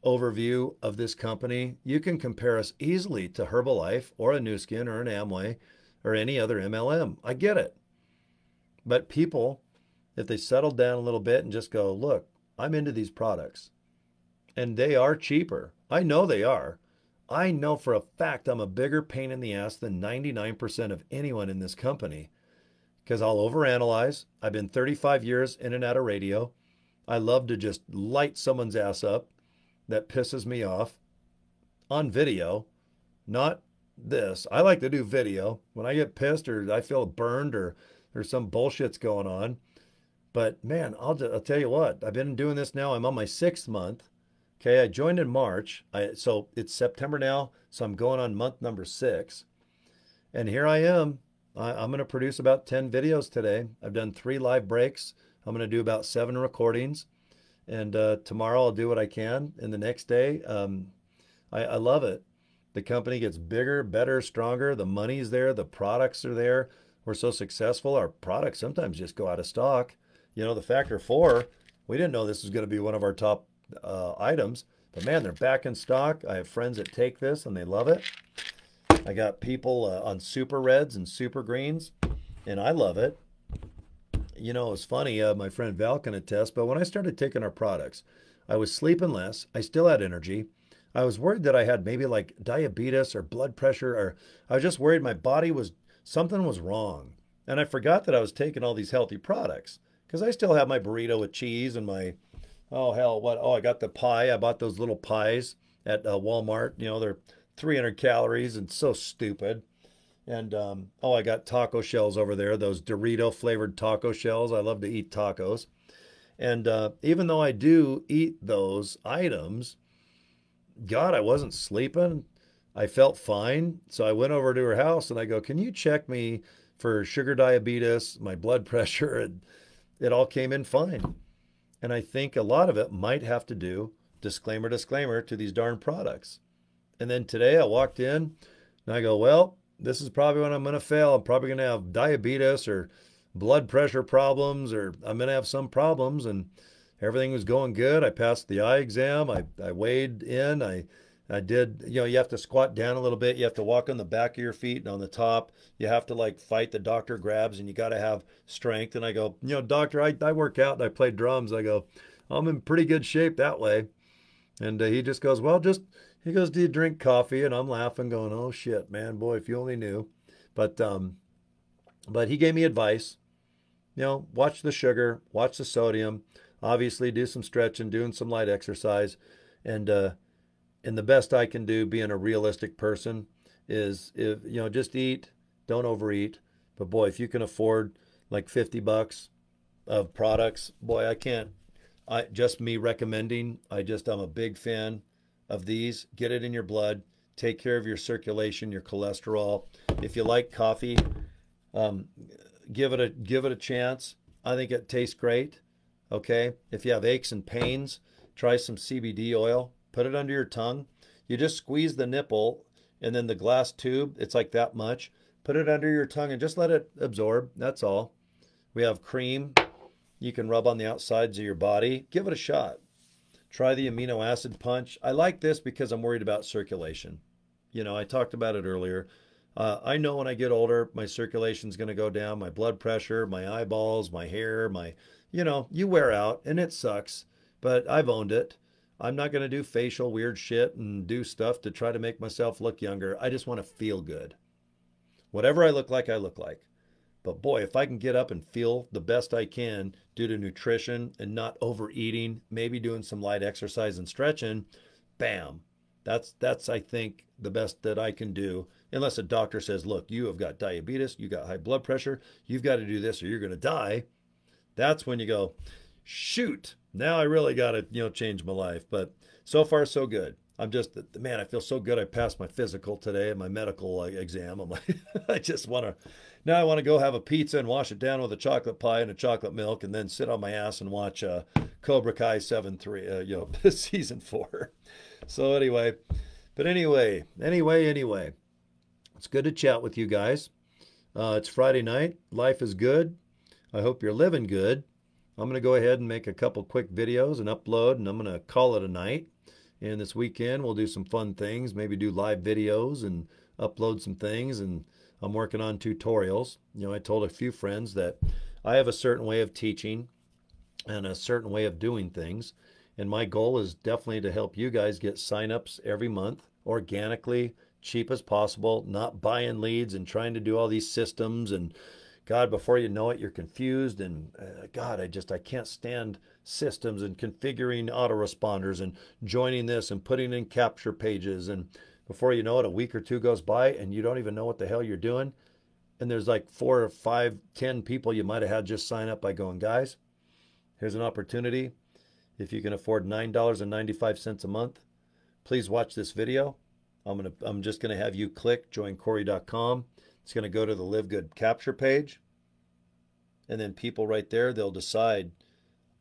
[SPEAKER 1] overview of this company, you can compare us easily to Herbalife or a Nu Skin or an Amway or any other MLM. I get it. But people, if they settle down a little bit and just go, look, I'm into these products and they are cheaper. I know they are. I know for a fact I'm a bigger pain in the ass than 99% of anyone in this company, because I'll overanalyze. I've been 35 years in and out of radio. I love to just light someone's ass up that pisses me off on video, not this. I like to do video when I get pissed or I feel burned or there's some bullshit's going on. But man, I'll tell you what, I've been doing this now. I'm on my 6th month. Okay, I joined in March. So it's September now, so I'm going on month number 6. And here I am. I'm going to produce about 10 videos today. I've done 3 live breaks. I'm going to do about 7 recordings. And tomorrow I'll do what I can. And the next day, I love it. The company gets bigger, better, stronger. The money's there. The products are there. We're so successful. Our products sometimes just go out of stock. You know, the Factor 4, we didn't know this was going to be one of our top items, but man, they're back in stock. I have friends that take this and they love it. I got people on super reds and super greens, and I love it. You know, it's funny, my friend Val can attest, but when I started taking our products, I was sleeping less. I still had energy. I was worried that I had maybe like diabetes or blood pressure, or I was just worried my body something was wrong. And I forgot that I was taking all these healthy products, because I still have my burrito with cheese and my I got the pie. I bought those little pies at Walmart. You know, they're 300 calories and so stupid. And I got taco shells over there, those Dorito flavored taco shells. I love to eat tacos. And even though I do eat those items, God, I wasn't sleeping. I felt fine. So I went over to her house and I go, can you check me for sugar diabetes, my blood pressure? And it all came in fine. And I think a lot of it might have to do, disclaimer, to these darn products. And then today I walked in and I go, well, this is probably when I'm going to fail. I'm probably going to have diabetes or blood pressure problems, or I'm going to have some problems. And everything was going good. I passed the eye exam. I weighed in. I did, you know, you have to squat down a little bit. You have to walk on the back of your feet and on the top. You have to like fight the doctor grabs, and you got to have strength. And I go, you know, doctor, I work out and I play drums. I go, I'm in pretty good shape that way. And he just goes, well, he goes, do you drink coffee? And I'm laughing going, oh shit, man, boy, if you only knew. But he gave me advice, you know, watch the sugar, watch the sodium, obviously do some stretching, doing some light exercise. And the best I can do, being a realistic person, is, if you know, just eat, don't overeat. But boy, if you can afford like $50 of products, boy, I can't. Just me recommending. I'm a big fan of these. Get it in your blood. Take care of your circulation, your cholesterol. If you like coffee, give it a chance. I think it tastes great. Okay. If you have aches and pains, try some CBD oil. Put it under your tongue. You just squeeze the nipple, and then the glass tube, it's like that much. Put it under your tongue and just let it absorb. That's all. We have cream you can rub on the outsides of your body. Give it a shot. Try the amino acid punch. I like this because I'm worried about circulation. You know, I talked about it earlier. I know when I get older, my circulation's going to go down, my blood pressure, my eyeballs, my hair, you wear out and it sucks, but I've owned it. I'm not going to do facial weird shit and do stuff to try to make myself look younger. I just want to feel good. Whatever I look like, I look like. But boy, if I can get up and feel the best I can due to nutrition and not overeating, maybe doing some light exercise and stretching, bam. That's I think the best that I can do. Unless a doctor says, look, you have got diabetes, you got high blood pressure, you've got to do this or you're going to die. That's when you go, shoot, now I really got to, change my life. But so far, so good. I'm just, man, I feel so good. I passed my physical today and my medical exam. I'm like, now I want to go have a pizza and wash it down with a chocolate pie and a chocolate milk and then sit on my ass and watch Cobra Kai 7-3, season 4. So anyway, it's good to chat with you guys. It's Friday night. Life is good. I hope you're living good. I'm going to go ahead and make a couple quick videos and upload, and I'm going to call it a night. And this weekend, we'll do some fun things, maybe do live videos and upload some things. And I'm working on tutorials. I told a few friends that I have a certain way of teaching and a certain way of doing things. And my goal is definitely to help you guys get signups every month organically, cheap as possible, not buying leads and trying to do all these systems. And God, before you know it, you're confused. And God, I can't stand systems and configuring autoresponders and joining this and putting in capture pages. And before you know it, a week or two goes by and you don't even know what the hell you're doing. And there's like 4 or 5, 10 people you might have had just sign up by going, guys, here's an opportunity. If you can afford $9.95 a month, please watch this video. I'm just gonna have you click joincory.com. It's gonna go to the LiveGood capture page, and then people right there, they'll decide,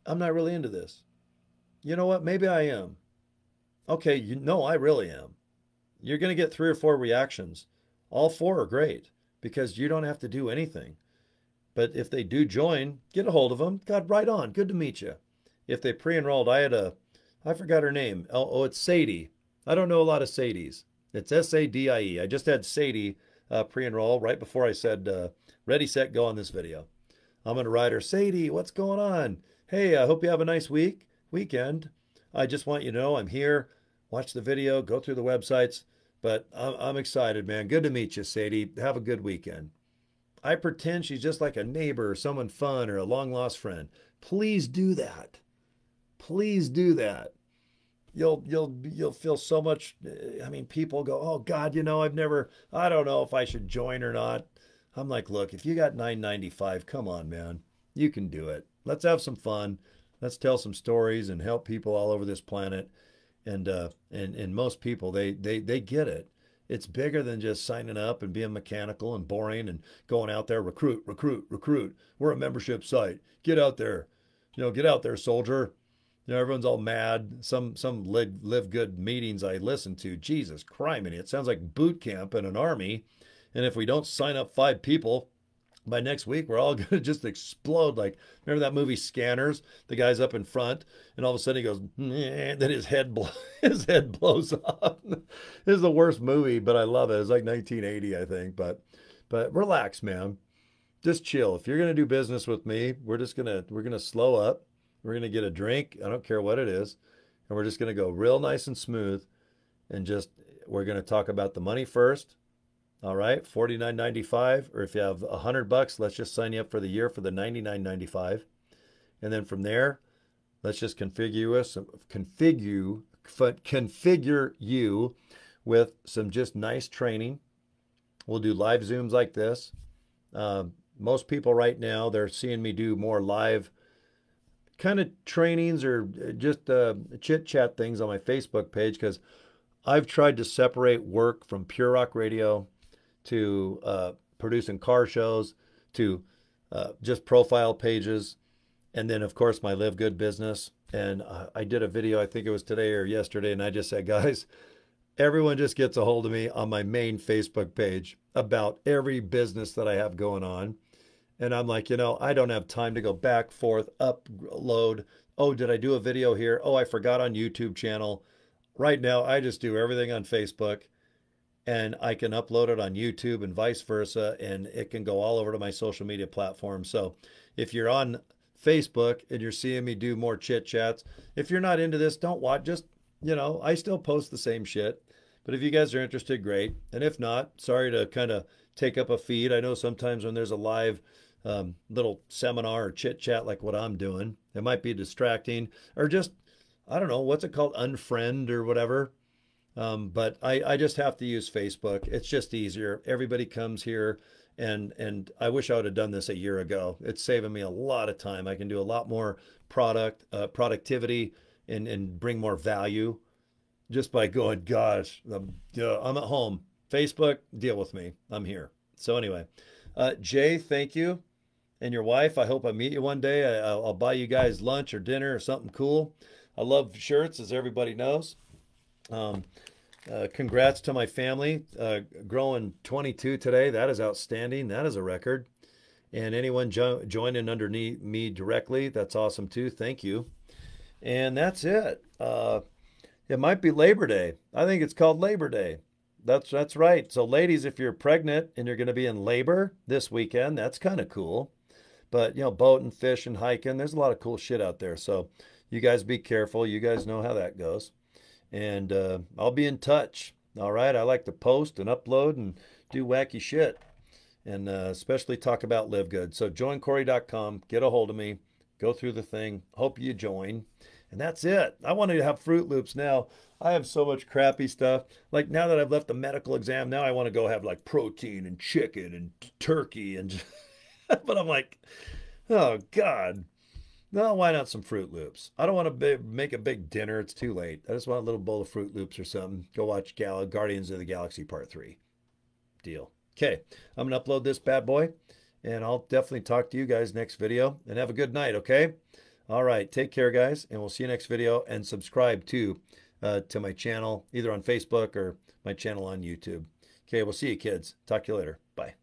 [SPEAKER 1] I'm not really into this. You know what? Maybe I am. Okay, I really am. You're gonna get 3 or 4 reactions. All 4 are great because you don't have to do anything. But if they do join, get a hold of them. God, right on. Good to meet you. If they pre-enrolled, I forgot her name. Oh, it's Sadie. I don't know a lot of Sadies. It's Sadie. I just had Sadie pre-enroll right before I said, ready, set, go on this video. I'm going to write her, Sadie, what's going on? Hey, I hope you have a nice weekend. I just want you to know I'm here. Watch the video, go through the websites. But I'm excited, man. Good to meet you, Sadie. Have a good weekend. I pretend she's just like a neighbor or someone fun or a long-lost friend. Please do that. Please do that. You'll feel so much. I mean, people go, oh God, I don't know if I should join or not. I'm like, look, if you got $9.95, come on, man, you can do it. Let's have some fun. Let's tell some stories and help people all over this planet. And most people, they get it. It's bigger than just signing up and being mechanical and boring and going out there, recruit. We're a membership site. Get out there. Get out there, soldier. Everyone's all mad. Some LiveGood meetings I listen to, Jesus criminy, it sounds like boot camp in an army. And if we don't sign up 5 people by next week, we're all going to just explode. Like, remember that movie Scanners? The guy's up in front, and all of a sudden he goes, then his head blows up. This is the worst movie, but I love it. It's like 1980, I think. But relax, man. Just chill. If you're going to do business with me, we're going to slow up. We're going to get a drink. I don't care what it is. And we're just going to go real nice and smooth. And we're going to talk about the money first. All right, $49.95. Or if you have $100, let's just sign you up for the year for the $99.95. And then from there, let's just configure you with some just nice training. We'll do live Zooms like this. Most people right now, they're seeing me do more live kind of trainings or just chit chat things on my Facebook page, because I've tried to separate work from pure rock radio to producing car shows to just profile pages. And then, of course, my LiveGood business. And I did a video, I think it was today or yesterday, and I just said, guys, everyone just gets a hold of me on my main Facebook page about every business that I have going on. And I'm like, I don't have time to go back, forth, upload. Oh, did I do a video here? Oh, I forgot on YouTube channel. Right now, I just do everything on Facebook. and I can upload it on YouTube and vice versa, and it can go all over to my social media platforms. So if you're on Facebook and you're seeing me do more chit chats, if you're not into this, don't watch. Just, I still post the same shit. But if you guys are interested, great. And if not, sorry to kind of take up a feed. I know sometimes when there's a live little seminar or chit chat like what I'm doing, it might be distracting, or just, I don't know, what's it called? Unfriend or whatever. But I just have to use Facebook. It's just easier. Everybody comes here, and I wish I would have done this a year ago. It's saving me a lot of time. I can do a lot more productivity and bring more value just by going, gosh, I'm at home. Facebook, deal with me. I'm here. So anyway, Jay, thank you. And your wife, I hope I meet you one day. I'll buy you guys lunch or dinner or something cool. I love shirts, as everybody knows. Congrats to my family, growing 22 today. That is outstanding. That is a record. And anyone joining underneath me directly, that's awesome too. Thank you. And that's it. It might be Labor Day. I think it's called Labor Day. That's right. So ladies, if you're pregnant and you're going to be in labor this weekend, that's kind of cool. But, boating, fishing, hiking, there's a lot of cool shit out there. So you guys be careful. You guys know how that goes. And I'll be in touch. All right. I like to post and upload and do wacky shit. And especially talk about LiveGood. So join Cory.com. Get a hold of me. Go through the thing. Hope you join. And that's it. I wanted to have Fruit Loops now. I have so much crappy stuff. Like now that I've left the medical exam, now I want to go have like protein and chicken and turkey. And but I'm like, oh, God. No, why not some Fruit Loops? I don't want to make a big dinner. It's too late. I just want a little bowl of Fruit Loops or something. Go watch Guardians of the Galaxy Part 3. Deal. Okay, I'm going to upload this bad boy, and I'll definitely talk to you guys next video. And have a good night, okay? All right, take care, guys, and we'll see you next video. And subscribe to my channel, either on Facebook or my channel on YouTube. Okay, we'll see you, kids. Talk to you later. Bye.